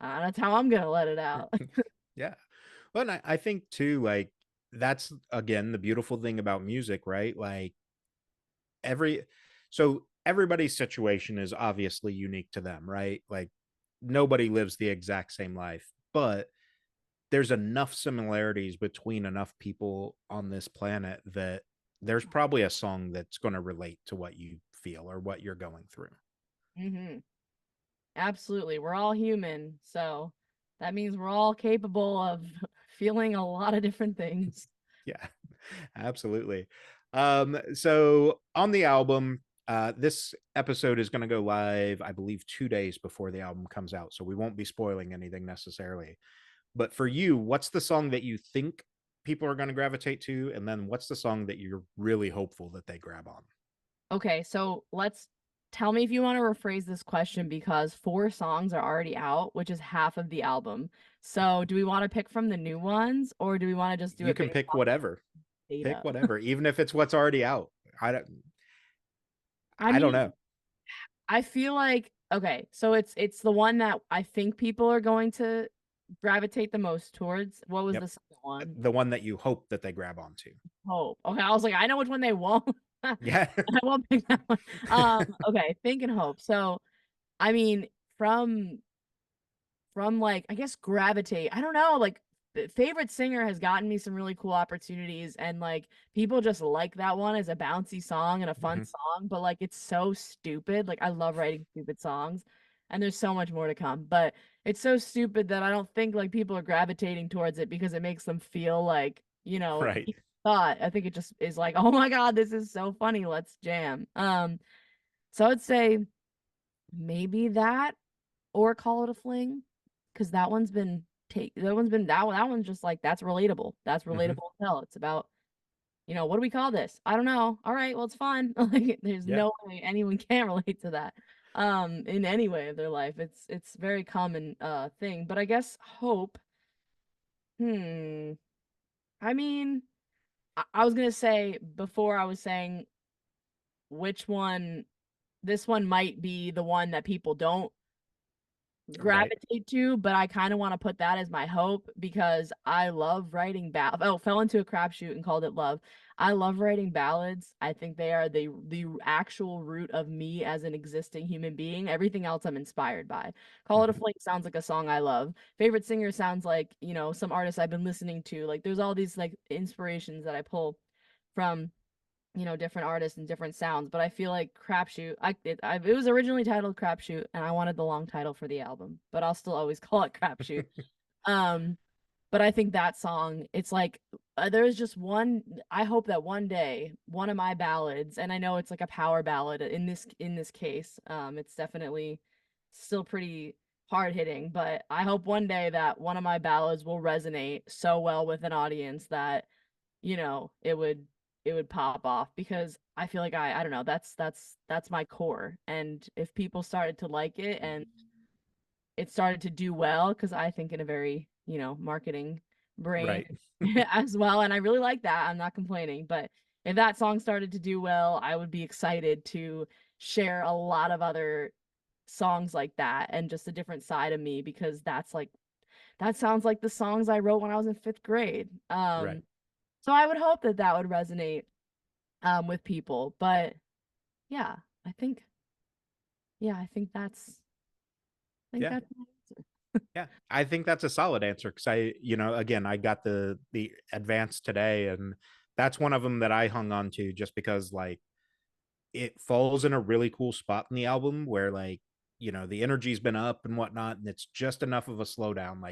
that's how I'm gonna let it out. Yeah. Well, and I think too, like, that's again the beautiful thing about music, right? Like, every so everybody's situation is obviously unique to them, right? Like, nobody lives the exact same life, but there's enough similarities between enough people on this planet that there's probably a song that's going to relate to what you feel or what you're going through. Hmm. Absolutely. We're all human, so that means we're all capable of feeling a lot of different things. Yeah, absolutely. So on the album, this episode is going to go live, I believe, 2 days before the album comes out. So we won't be spoiling anything necessarily. But for you, what's the song that you think people are going to gravitate to? And then what's the song that you're really hopeful that they grab on? Okay, so let's tell me if you want to rephrase this question because four songs are already out, which is half of the album. So do we want to pick from the new ones or do we want to just do You it can based pick off whatever. Pick data? whatever, even if it's what's already out. I don't I I don't mean, know. I feel like okay, so it's the one that I think people are going to gravitate the most towards. What was Yep. the second one? The one that you hope that they grab onto. Hope. Okay, I was like, I know which one they won't. I Yeah. won't pick that one. Okay, think and hope. So, I mean, from like I guess gravitate. I don't know, like favorite singer has gotten me some really cool opportunities and like people just like that one as a bouncy song and a fun Hmm. song, but like it's so stupid. Like I love writing stupid songs and there's so much more to come, but it's so stupid that I don't think like people are gravitating towards it because it makes them feel like, Right. thought. I think it just is like, oh my God, this is so funny. Let's jam. So I would say maybe that or Call It a Fling, because that one's just like that's relatable. That's Hmm. relatable as hell. It's about, what do we call this? I don't know. All right, well, it's fun. Like there's Yeah. no way anyone can relate to that in any way of their life. It's very common thing. But I guess hope, hmm. I mean, I was gonna say before I was saying which one this one might be the one that people don't Right. gravitate to, but I kind of want to put that as my hope because I love writing fell into a crapshoot and called it love. I love writing ballads. I think they are the actual root of me as an existing human being. Everything else I'm inspired by. Call It a Hmm. Flake sounds like a song I love. Favorite singer sounds like, some artists I've been listening to. Like there's all these like inspirations that I pull from different artists and different sounds. But I feel like Crapshoot, it was originally titled Crapshoot, and I wanted the long title for the album, but I'll still always call it Crapshoot. Um, but I think that song, it's like there's just one. I hope that one day, one of my ballads, and I know it's like a power ballad in this case. It's definitely still pretty hard hitting, but I hope one day that one of my ballads will resonate so well with an audience that it would pop off because I feel like I don't know, that's my core. And if people started to like it and it started to do well, because I think in a very, marketing brain Right. as well. And I really like that. I'm not complaining. But if that song started to do well, I would be excited to share a lot of other songs like that and just a different side of me because that sounds like the songs I wrote when I was in fifth grade. Right. So I would hope that that would resonate with people. But yeah, I think I think Yeah. that's my answer. Yeah, I think that's a solid answer because again, I got the advance today, and that's one of them that I hung on to just because like it falls in a really cool spot in the album where like the energy's been up and whatnot, and it's just enough of a slowdown.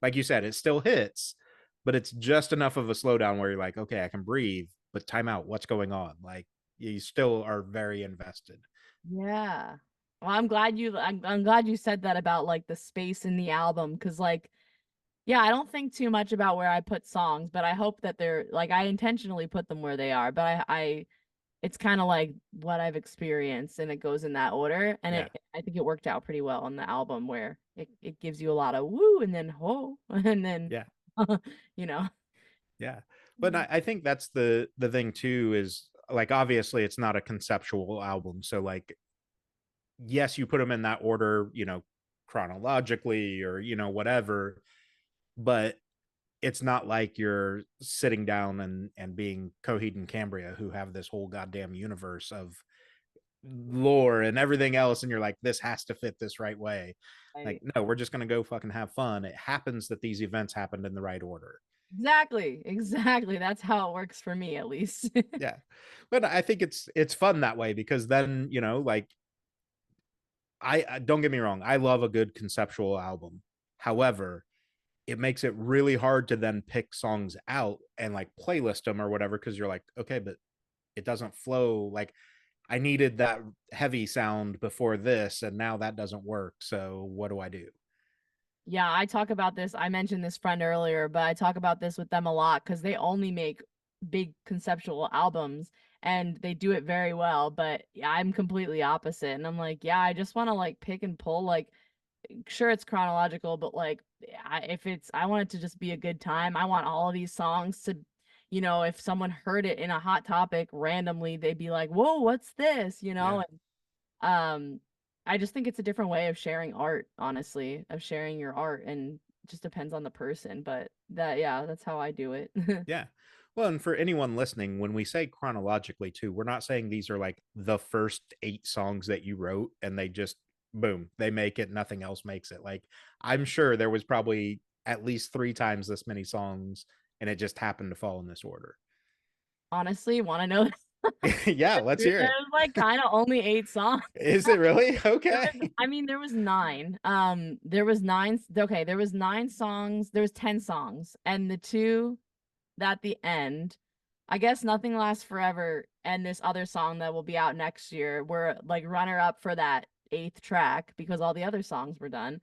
Like you said, it still hits, but it's just enough of a slowdown where you're like, okay, I can breathe, but time out. What's going on? Like you still are very invested. Yeah. Well, I'm glad you said that about like the space in the album because like yeah, I don't think too much about where I put songs, but I hope that they're like I intentionally put them where they are. But I it's kind of like what I've experienced and it goes in that order. And Yeah, I think it worked out pretty well on the album where it gives you a lot of woo and then ho and then yeah. you know. Yeah. But I think that's the thing too is like obviously it's not a conceptual album. So like yes, you put them in that order, chronologically or whatever, but it's not like you're sitting down and being Coheed and Cambria who have this whole goddamn universe of lore and everything else and you're like this has to fit this right way. Like Right. no, we're just going to go fucking have fun. It happens that these events happened in the right order. Exactly. Exactly. That's how it works for me at least. Yeah, but I think it's fun that way because then like I don't get me wrong, I love a good conceptual album. However, it makes it really hard to then pick songs out and like playlist them or whatever because you're like, okay, but it doesn't flow. Like I needed that heavy sound before this, and now that doesn't work. So what do I do? Yeah, I talk about this. I mentioned this friend earlier, but I talk about this with them a lot because they only make big conceptual albums and they do it very well. But yeah, I'm completely opposite. And I'm like, yeah, I just want to like pick and pull. Like, sure, it's chronological, but like, I want it to just be a good time. I want all of these songs to, if someone heard it in a Hot Topic randomly, they'd be like, whoa, what's this? Yeah, Um, I just think it's a different way of sharing art, honestly, of sharing your art, and it just depends on the person. But yeah, that's how I do it. yeah. Well, and for anyone listening, when we say chronologically too, we're not saying these are like the first 8 songs that you wrote and they just boom, they make it, nothing else makes it. Like I'm sure there was probably at least 3 times this many songs and it just happened to fall in this order. Honestly, want to know? Yeah, let's hear it. There's like kind of only 8 songs. Is it really? Okay. I mean, there was nine. There was nine. Okay, there was 9 songs. There was 10 songs, and the two at the end. I guess Nothing Lasts Forever and this other song that will be out next year were like runner up for that eighth track because all the other songs were done.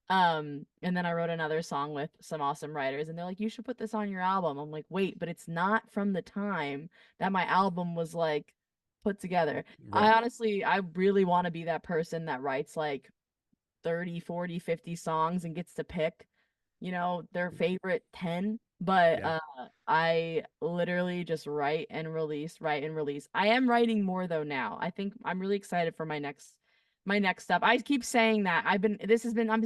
And then I wrote another song with some awesome writers, and they're like, you should put this on your album. I'm like, wait, but it's not from the time that my album was like put together. Right. I really want to be that person that writes like 30, 40, 50 songs and gets to pick, their favorite 10. But Yeah. I literally just write and release, write and release. I am writing more though now. I think I'm really excited for my next step. I keep saying that. I've been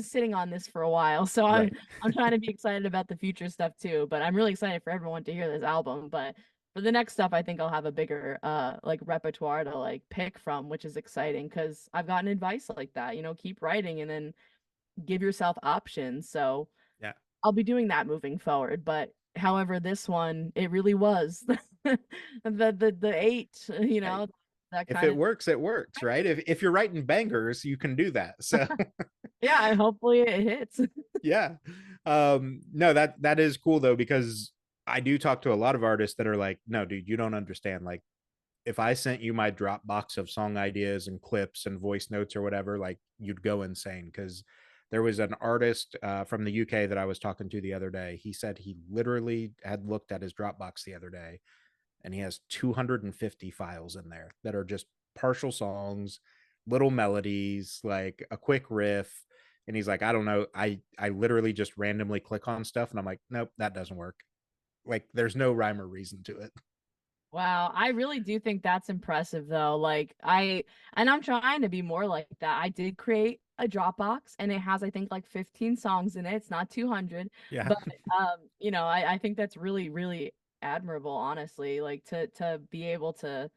sitting on this for a while. So I'm Right. I'm trying to be excited about the future stuff too. But I'm really excited for everyone to hear this album. But for the next stuff, I think I'll have a bigger like repertoire to like pick from, which is exciting because I've gotten advice like that, keep writing and then give yourself options. So Yeah. I'll be doing that moving forward. But however, this one, it really was the eight, Hey, that if kind it of works, it works, right? If you're writing bangers, you can do that. So yeah, and hopefully it hits. yeah. No, that is cool though, because I do talk to a lot of artists that are like, no, dude, you don't understand. Like, if I sent you my Dropbox of song ideas and clips and voice notes or whatever, like you'd go insane. Because there was an artist from the UK that I was talking to the other day. He said he literally had looked at his Dropbox the other day, and he has 250 files in there that are just partial songs, little melodies, like a quick riff. And he's like, I don't know. I literally just randomly click on stuff, and I'm like, nope, that doesn't work. Like, there's no rhyme or reason to it. Wow, I really do think that's impressive though. And I'm trying to be more like that. I did create a Dropbox and it has, I think, like 15 songs in it. It's not 200, Yeah. but I think that's really, really admirable, honestly. Like to be able to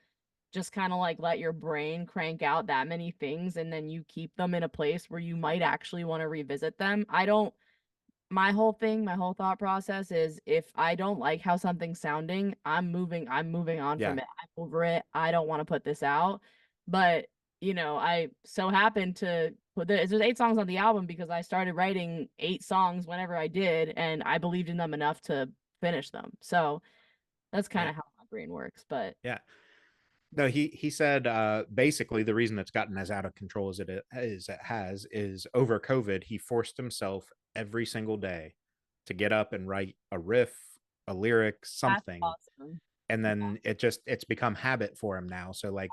just kind of like let your brain crank out that many things and then you keep them in a place where you might actually want to revisit them. I don't my whole thought process is if I don't like how something's sounding, I'm moving on Yeah. from it. I'm over it. I don't want to put this out. But, I so happened to there's 8 songs on the album because I started writing 8 songs whenever I did, and I believed in them enough to finish them. So that's kind Yeah. of how my brain works. But Yeah. No, he said basically the reason it's gotten as out of control as it has is over COVID. He forced himself every single day to get up and write a riff, a lyric, that's something, awesome. and then it's become habit for him now. So like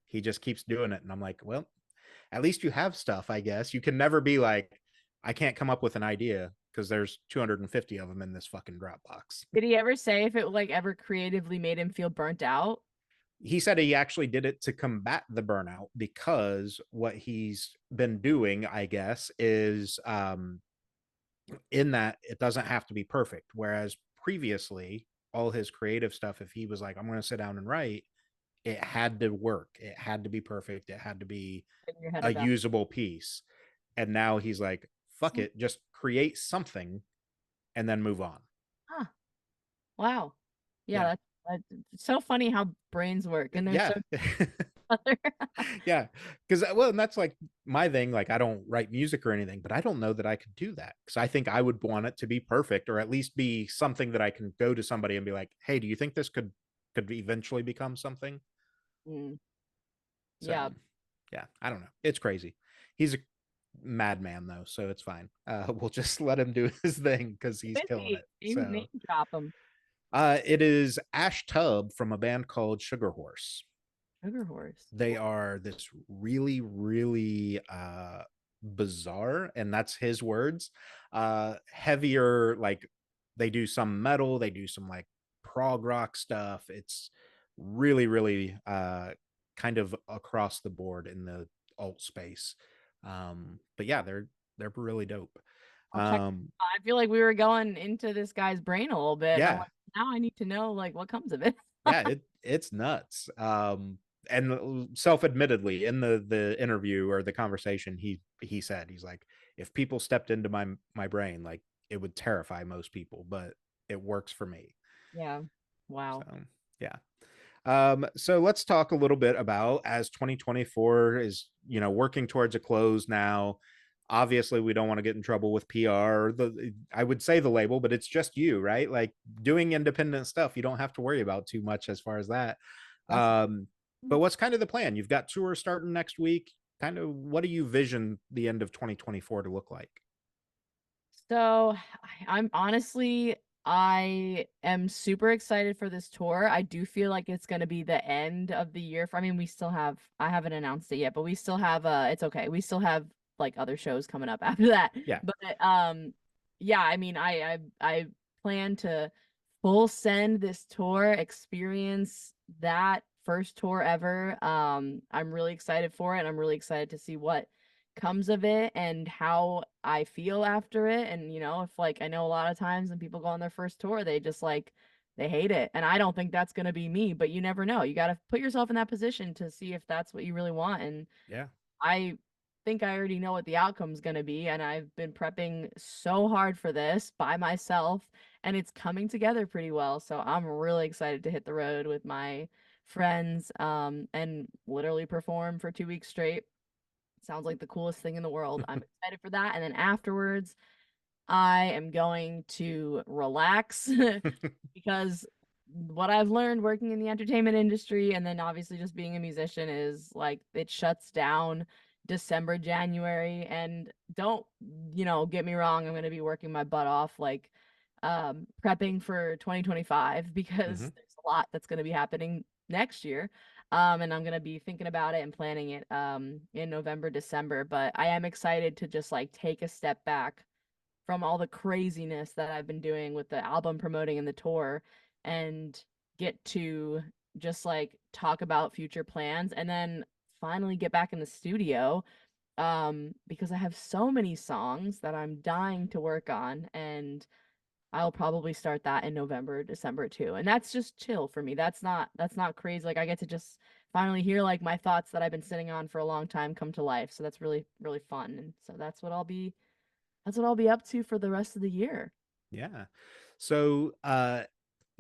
he just keeps doing it, and I'm like, well, at least you have stuff. I guess you can never be like, I can't come up with an idea because there's 250 of them in this fucking Dropbox. Did he ever say if it like ever creatively made him feel burnt out? He said he actually did it to combat the burnout, because what he's been doing, I guess, is in that it doesn't have to be perfect. Whereas previously, all his creative stuff, if he was like, I'm going to sit down and write, it had to work. It had to be perfect. It had to be In your head a about. usable piece. And now he's like, fuck it, just create something and then move on. Huh. Wow. Yeah, Yeah. that's it's so funny how brains work, and they're so Yeah. Yeah, because well, and that's like my thing. Like, I don't write music or anything, but I don't know that I could do that, because I think I would want it to be perfect, or at least be something that I can go to somebody and be like, hey, do you think this could eventually become something? Mm, So yeah. yeah, I don't know, it's crazy. He's a madman though, so it's fine. We'll just let him do his thing because he's killing Busy. it. Name So drop them. it is Ash Tubb from a band called Sugar Horse. Sugar horse. They are this really, really bizarre, and that's his words, heavier. Like, they do some metal, they do some like prog rock stuff. It's really, really kind of across the board in the alt space. But yeah, they're really dope. I'll check. um I feel like we were going into this guy's brain a little bit, and I'm yeah. like, now I need to know like what comes of it. Yeah, it's nuts. And self-admittedly, in the interview or the conversation, he said, he's like, if people stepped into my brain, like, it would terrify most people, but it works for me. Yeah. So Wow. yeah. So let's talk a little bit about, as 2024 is, working towards a close now. obviously we don't want to get in trouble with PR, or the I would say the label, but it's just you, right? Like doing independent stuff, you don't have to worry about too much as far as that. That's But what's kind of the plan? You've got tours starting next week. Kind of what do you vision the end of 2024 to look like? So I'm honestly, I am super excited for this tour. I do feel like it's going to be the end of the year. I mean, I haven't announced it yet, but we still have, it's okay. We still have like other shows coming up after that. Yeah. But, yeah, I mean, I plan to full send this tour, experience that first tour ever. I'm really excited for it. And I'm really excited to see what comes of it and how I feel after it. And, if like, I know a lot of times when people go on their first tour, they just like, they hate it. And I don't think that's going to be me, but you never know. You got to put yourself in that position to see if that's what you really want. And Yeah. I think I already know what the outcome's going to be. And I've been prepping so hard for this by myself, and it's coming together pretty well. So I'm really excited to hit the road with my friends, and literally perform for 2 weeks straight. Sounds like the coolest thing in the world. I'm excited for that. And then afterwards, I am going to relax because what I've learned working in the entertainment industry and then obviously just being a musician is like it shuts down December, January. And don't, get me wrong, I'm going to be working my butt off, like prepping for 2025 because Hmm. there's a lot that's going to be happening next year. And I'm going to be thinking about it and planning it in November, December. But I am excited to just like take a step back from all the craziness that I've been doing with the album promoting and the tour, and get to just like talk about future plans and then finally get back in the studio, because I have so many songs that I'm dying to work on, and I'll probably start that in November, December too. And that's just chill for me. That's not crazy. Like I get to just finally hear like my thoughts that I've been sitting on for a long time come to life. So that's really, really fun. And so that's what I'll be up to for the rest of the year. Yeah. So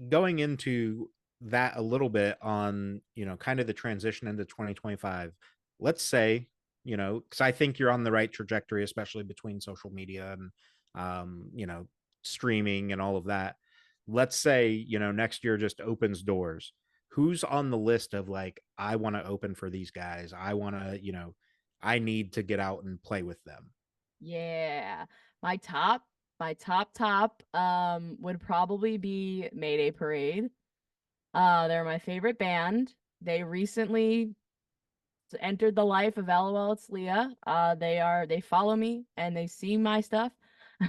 going into that a little bit on, kind of the transition into 2025, let's say, because I think you're on the right trajectory, especially between social media and, streaming and all of that. Let's say, next year just opens doors. Who's on the list of like, I want to open for these guys? I want to, I need to get out and play with them. Yeah. My top would probably be Mayday Parade. They're my favorite band. They recently entered the life of LOL, it's Leah. They follow me and they see my stuff,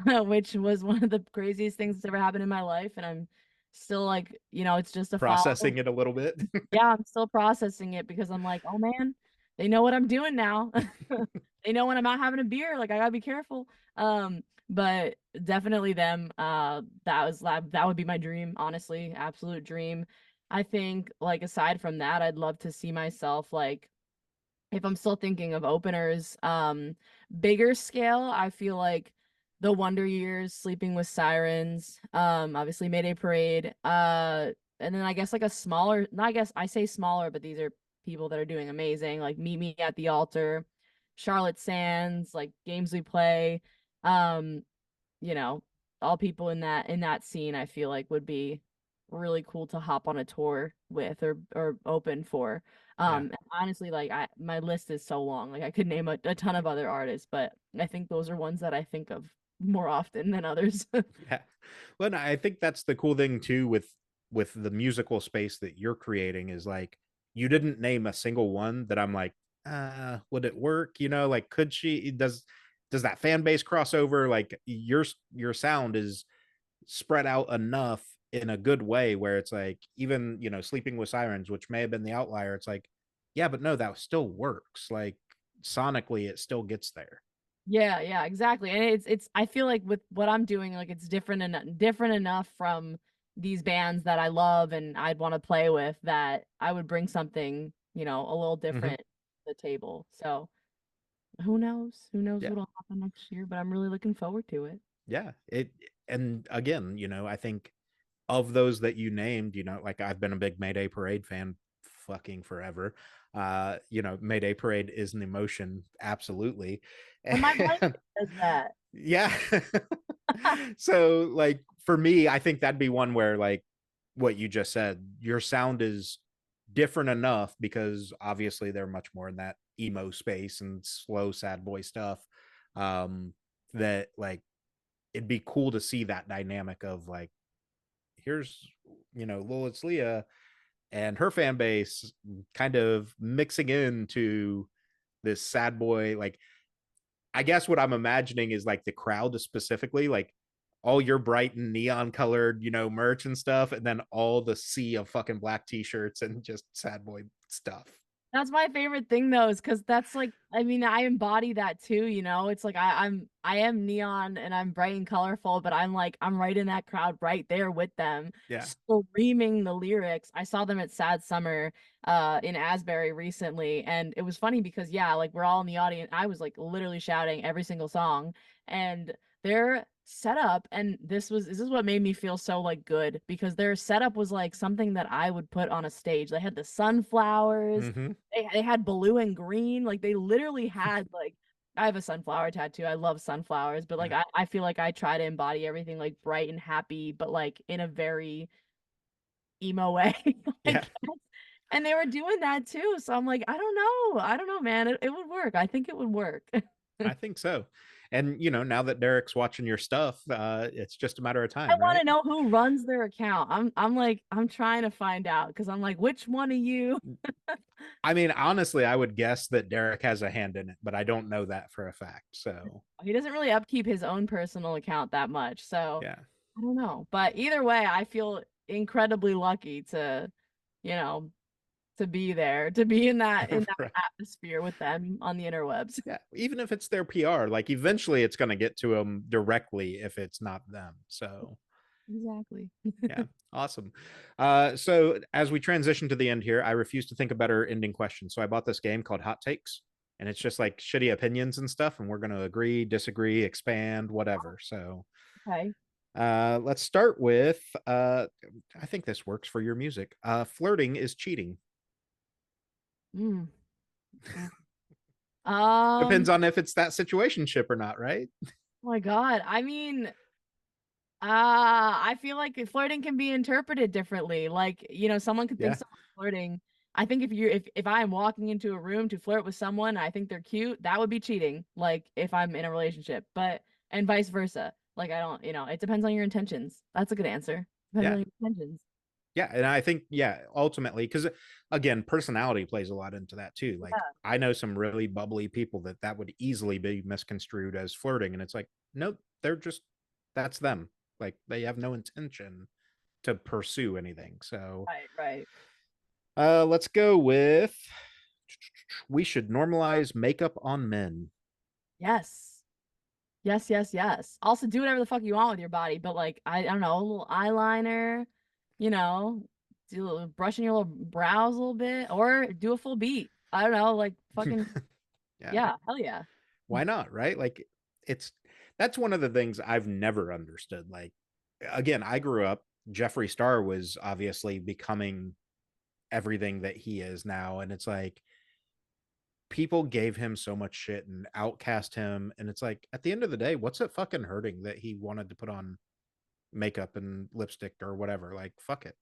which was one of the craziest things that's ever happened in my life. And I'm still like, it's just a follow. Processing it a little bit. Yeah, I'm still processing it because I'm like, oh man, they know what I'm doing now. They know when I'm out having a beer, like I gotta be careful. But definitely them. That would be my dream, honestly, absolute dream. I think like aside from that, I'd love to see myself like if I'm still thinking of openers, bigger scale, I feel like the Wonder Years, Sleeping with Sirens, obviously Mayday Parade, and then I guess like a smaller, no, I guess I say smaller, but these are people that are doing amazing, like Meet Me at the Altar, Charlotte Sands, like Games We Play, um, you know, all people in that scene I feel like would be really cool to hop on a tour with or open for. Yeah. And honestly, like my list is so long. Like I could name a ton of other artists, but I think those are ones that I think of more often than others. Yeah. Well, and I think that's the cool thing too with the musical space that you're creating is like you didn't name a single one that I'm like, would it work? Like could she does that fan base cross over? Like your sound is spread out enough in a good way where it's like even, Sleeping with Sirens, which may have been the outlier, it's like, yeah, but no, that still works. Like sonically it still gets there. Yeah, yeah, exactly. And it's I feel like with what I'm doing, like it's different enough from these bands that I love and I'd want to play with that I would bring something, a little Hmm. different to the table. So who knows? Who knows Yeah. what'll happen next year, but I'm really looking forward to it. Yeah. And again, I think of those that you named, like I've been a big Mayday Parade fan fucking forever. Mayday Parade is an emotion, absolutely. And my And blanket does that. yeah. So like for me, I think that'd be one where like what you just said, your sound is different enough because obviously they're much more in that emo space and slow sad boy stuff. Um that like it'd be cool to see that dynamic of like here's lolitslea and her fan base kind of mixing into this sad boy. Like I guess what I'm imagining is like the crowd specifically, like all your bright and neon colored, merch and stuff, and then all the sea of fucking black t-shirts and just sad boy stuff. That's my favorite thing though, is because that's like, I mean, I embody that too, you know. It's like I am neon and I'm bright and colorful, but I'm like I'm right in that crowd right there with them, Yeah. screaming the lyrics. I saw them at Sad Summer in Asbury recently, and it was funny because yeah, like we're all in the audience. I was like literally shouting every single song, and their setup, and this is what made me feel so like good, because their setup was like something that I would put on a stage. They had the sunflowers, Mm-hmm. they had blue and green. Like they literally had like, I have a sunflower tattoo. I love sunflowers, but like Yeah. I feel like I try to embody everything like bright and happy, but like in a very emo way. I Yeah. guess. And they were doing that too. So I'm like, I don't know. I don't know, man. It would work. I think it would work. I think so. And now that Derek's watching your stuff, it's just a matter of I time, want right? to know who runs their account. I'm like, I'm trying to find out because I'm like, which one of you? I mean, honestly, I would guess that Derek has a hand in it, but I don't know that for a fact. So He doesn't really upkeep his own personal account that much. So yeah. I don't know. But either way, I feel incredibly lucky to, you know, to be there, to be in that Right. atmosphere with them on the interwebs. Yeah, even if it's their PR, like eventually it's going to get to them directly if it's not them. So Exactly. yeah, awesome. So as we transition to the end here, I refuse to think a better ending question. So I bought this game called Hot Takes, and it's just like shitty opinions and stuff, and we're going to agree, disagree, expand, whatever. So Okay. let's start with I think this works for your music. Flirting is cheating. Mm. Mm. Depends Oh on if it's that situationship or not, right? my God. I mean, I feel like flirting can be interpreted differently. Like, you know, someone could think Yeah, someone's flirting. I think if I am walking into a room to flirt with someone, I think they're cute, that would be cheating. Like if I'm in a relationship, but and vice versa. Like I don't, you know, it depends on your intentions. That's a good answer. Depends yeah. on your intentions. Yeah, and I think ultimately because again, personality plays a lot into that too. Like Yeah. I know some really bubbly people that would easily be misconstrued as flirting, and it's like, nope, they're just that's them. Like they have no intention to pursue anything. So Right, right. let's go with we should normalize makeup on men. Yes. Yes, yes, yes. Also do whatever the fuck you want with your body, but like I don't know, a little eyeliner, you know, do a little, brushing your little brows a little bit, or do a full beat. I don't know, like fucking Yeah, yeah, hell yeah. why not? Right? Like it's that's one of the things I've never understood. Like again, I grew up. Jeffree Star was obviously becoming everything that he is now. And it's like people gave him so much shit and outcast him. And it's like at the end of the day, what's it fucking hurting that he wanted to put on makeup and lipstick or whatever? Like, fuck it.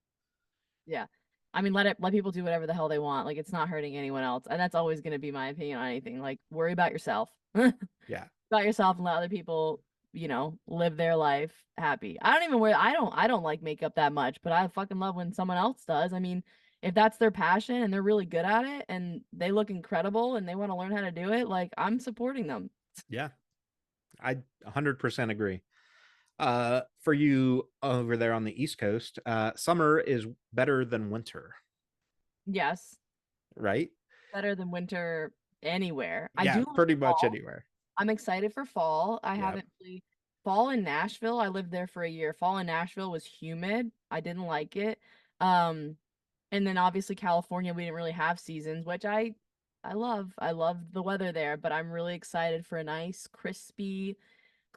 Yeah. I mean, let people do whatever the hell they want. Like it's not hurting anyone else. And that's always going to be my opinion on anything. Like worry about yourself. Yeah. About yourself and let other people, you know, live their life happy. I don't even wear I don't like makeup that much, but I fucking love when someone else does. I mean, if that's their passion and they're really good at it and they look incredible and they want to learn how to do it, like I'm supporting them. Yeah. I 100% agree. For you over there on the East Coast, summer is better than winter, Yes, right? better than winter anywhere. I Yeah, do love pretty much fall. anywhere. I'm excited for fall. I Yeah. haven't really fall in Nashville. I lived there for a year. Fall in Nashville was humid. I didn't like it. Um, and then obviously California, we didn't really have seasons, which I love. I love the weather there, but I'm really excited for a nice, crispy,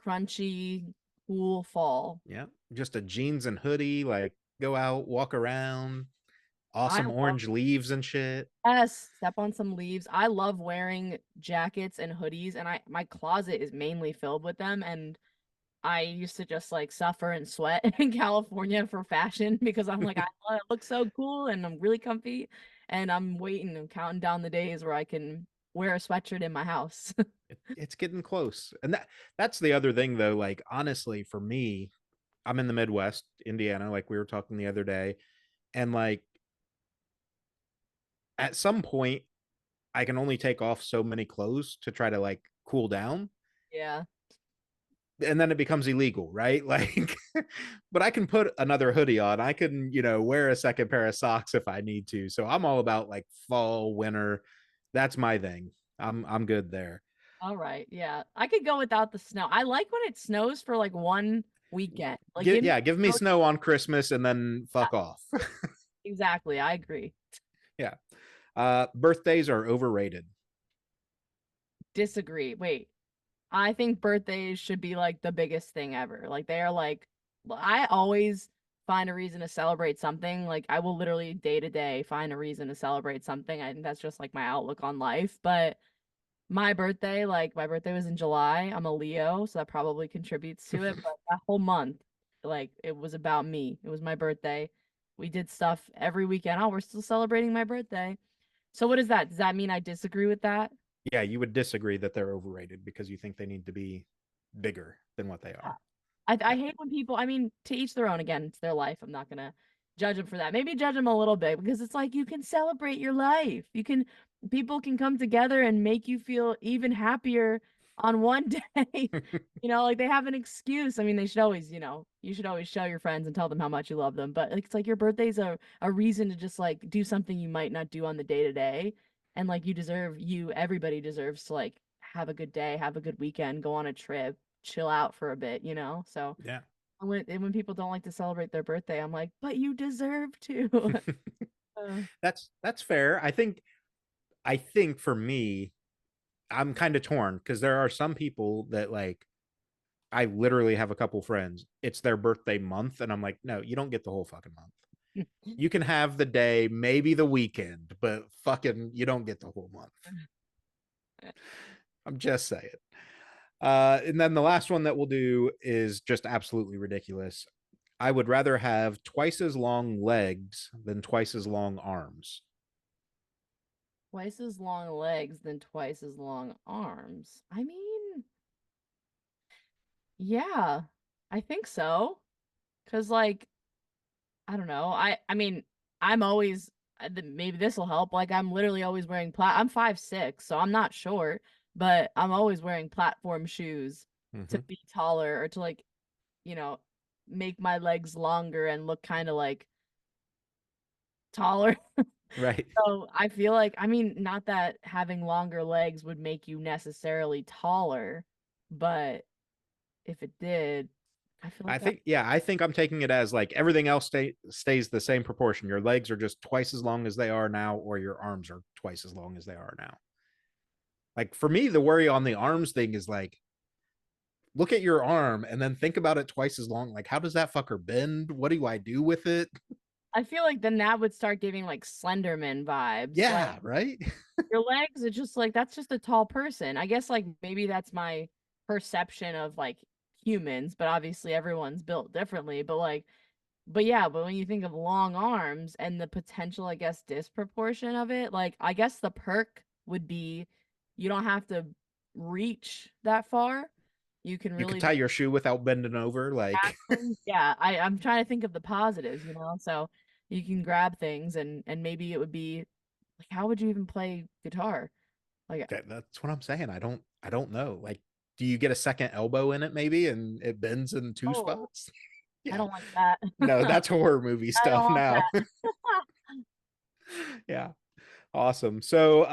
crunchy, cool fall. Yeah. Just a jeans and hoodie, like go out, walk around. I Awesome love orange leaves and shit. yes, step on some leaves. I love wearing jackets and hoodies, and I my closet is mainly filled with them. And I used to just like suffer and sweat in California for fashion because I'm like, I look so cool and I'm really comfy. And I'm waiting and counting down the days where I can wear a sweatshirt in my house. It's getting close. And that's the other thing though, like honestly for me, I'm in the Midwest, Indiana, like we were talking the other day, and like at some point I can only take off so many clothes to try to like cool down, Yeah. and then it becomes illegal, right? Like but I can put another hoodie on. I can, wear a second pair of socks if I need to. So I'm all about like fall, winter. That's my thing. I'm good there. All right. Yeah. I could go without the snow. I like when it snows for like one weekend. Like Give give me yeah, give me snow. snow on Christmas and then fuck off. Exactly. I agree. Yeah. Birthdays are overrated. Disagree. Wait. I think birthdays should be like the biggest thing ever. Like they are like I always find a reason to celebrate something. Like I will literally day to day find a reason to celebrate something. I think that's just like my outlook on life. But my birthday, like my birthday was in July. I'm a Leo, so that probably contributes to it. But that whole month, like it was about me. It was my birthday. We did stuff every weekend. Oh, we're still celebrating my birthday. So what is that? Does that mean I disagree with that? Yeah, you would disagree that they're overrated because you think they need to be bigger than what they are. I Yeah. hate when people, I mean, to each their own again, it's their life. I'm not gonna judge them for that. Maybe judge them a little bit because it's like you can celebrate your life. You can people can come together and make you feel even happier on one day. Like they have an excuse. I mean, they should always, you should always show your friends and tell them how much you love them. But like, it's like your birthday's a reason to just like do something you might not do on the day to day. And like everybody deserves to like have a good day, have a good weekend, go on a trip, chill out for a bit. So Yeah. when people don't like to celebrate their birthday, I'm like, but you deserve to. Uh, That's fair. I think for me, I'm kind of torn because there are some people that like I literally have a couple friends. It's their birthday month, and I'm like, no, you don't get the whole fucking month. You can have the day, maybe the weekend, but fucking you don't get the whole month. I'm just saying. And then the last one that we'll do is just absolutely ridiculous. I would rather have twice as long legs than twice as long arms. Twice as long legs than twice as long arms. I mean, yeah, I think so. Cause like, I don't know. I mean, I'm always maybe this will help. Like I'm literally always wearing I'm 5'6", so I'm not short, but I'm always wearing platform shoes to Mm-hmm. be taller or to like, you know, make my legs longer and look kind of like taller. Right. So I feel like, I mean, not that having longer legs would make you necessarily taller, but if it did, I feel like that. I think I'm taking it as like everything else stays the same proportion. Your legs are just twice as long as they are now, or your arms are twice as long as they are now. Like for me, the worry on the arms thing is like, look at your arm and then think about it twice as long. Like, how does that fucker bend? What do I do with it? I feel like then that would start giving like Slenderman vibes. Like Yeah, right. your legs are just like that's just a tall person. I guess like maybe that's my perception of like humans, but obviously everyone's built differently. But yeah, but when you think of long arms and the potential, I guess, disproportion of it, like I guess the perk would be you don't have to reach that far. You can You could really tie just your shoe without bending over. Like, exactly. Yeah, I'm trying to think of the positives. So you can grab things and maybe it would be like how would you even play guitar? Like that's what I'm saying. I don't know. Like, do you get a second elbow in it maybe and it bends in two oh, spots? I Yeah. don't like that. No, that's horror movie I don't stuff want now. that. Yeah. Awesome. So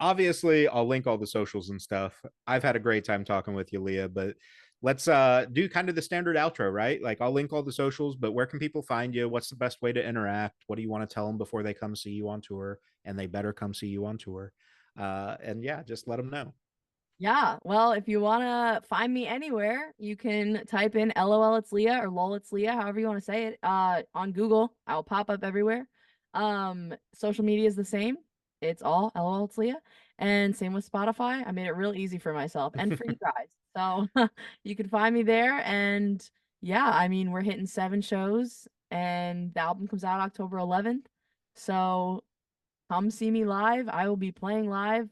obviously I'll link all the socials and stuff. I've had a great time talking with you, Leah, but let's do kind of the standard outro, right? Like I'll link all the socials, but where can people find you? What's the best way to interact? What do you want to tell them before they come see you on tour? And they better come see you on tour. And yeah, just let them know. Yeah, well, if you want to find me anywhere, you can type in LOL it's Leah or LOL it's Leah, however you want to say it, on Google. I'll pop up everywhere. Social media is the same. It's all lolitslea. And same with Spotify. I made it real easy for myself and for you guys. So you can find me there. And yeah, I mean, we're hitting 7 shows and the album comes out October 11th. So come see me live. I will be playing live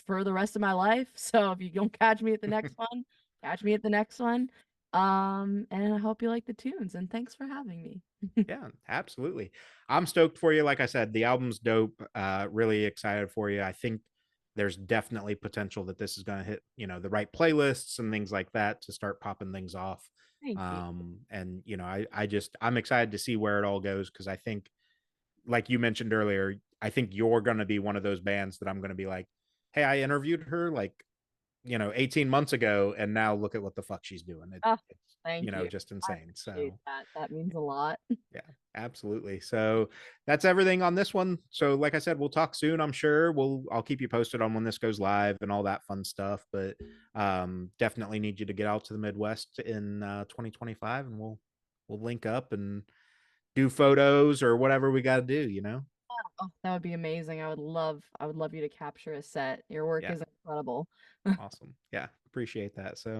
for the rest of my life. So if you don't catch me at the next one, catch me at the next one. And I hope you like the tunes and thanks for having me. Yeah, absolutely. I'm stoked for you. Like I said, the album's dope. Really excited for you. I think there's definitely potential that this is going to hit, the right playlists and things like that to start popping things off. Thank you. And I'm excited to see where it all goes because I think, like you mentioned earlier, I think you're going to be one of those bands that I'm going to be like, hey, I interviewed her like 18 months ago, and now look at what the fuck she's doing. Oh, It's thank you. just I insane. appreciate So that. That means a lot. yeah, absolutely. So that's everything on this one. So like I said, we'll talk soon. I'm sure I'll keep you posted on when this goes live and all that fun stuff. But definitely need you to get out to the Midwest in 2025, and we'll link up and do photos or whatever we got to do. Oh, that would be amazing. I would love you to capture a set. Your work Yeah. is incredible. Awesome. Yeah. Appreciate that. So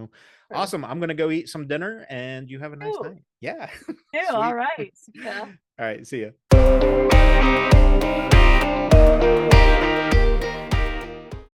Sure. awesome. I'm going to go eat some dinner and you have a nice Ew. night. Yeah. Ew, all Sweet. right. See ya. All right. See ya.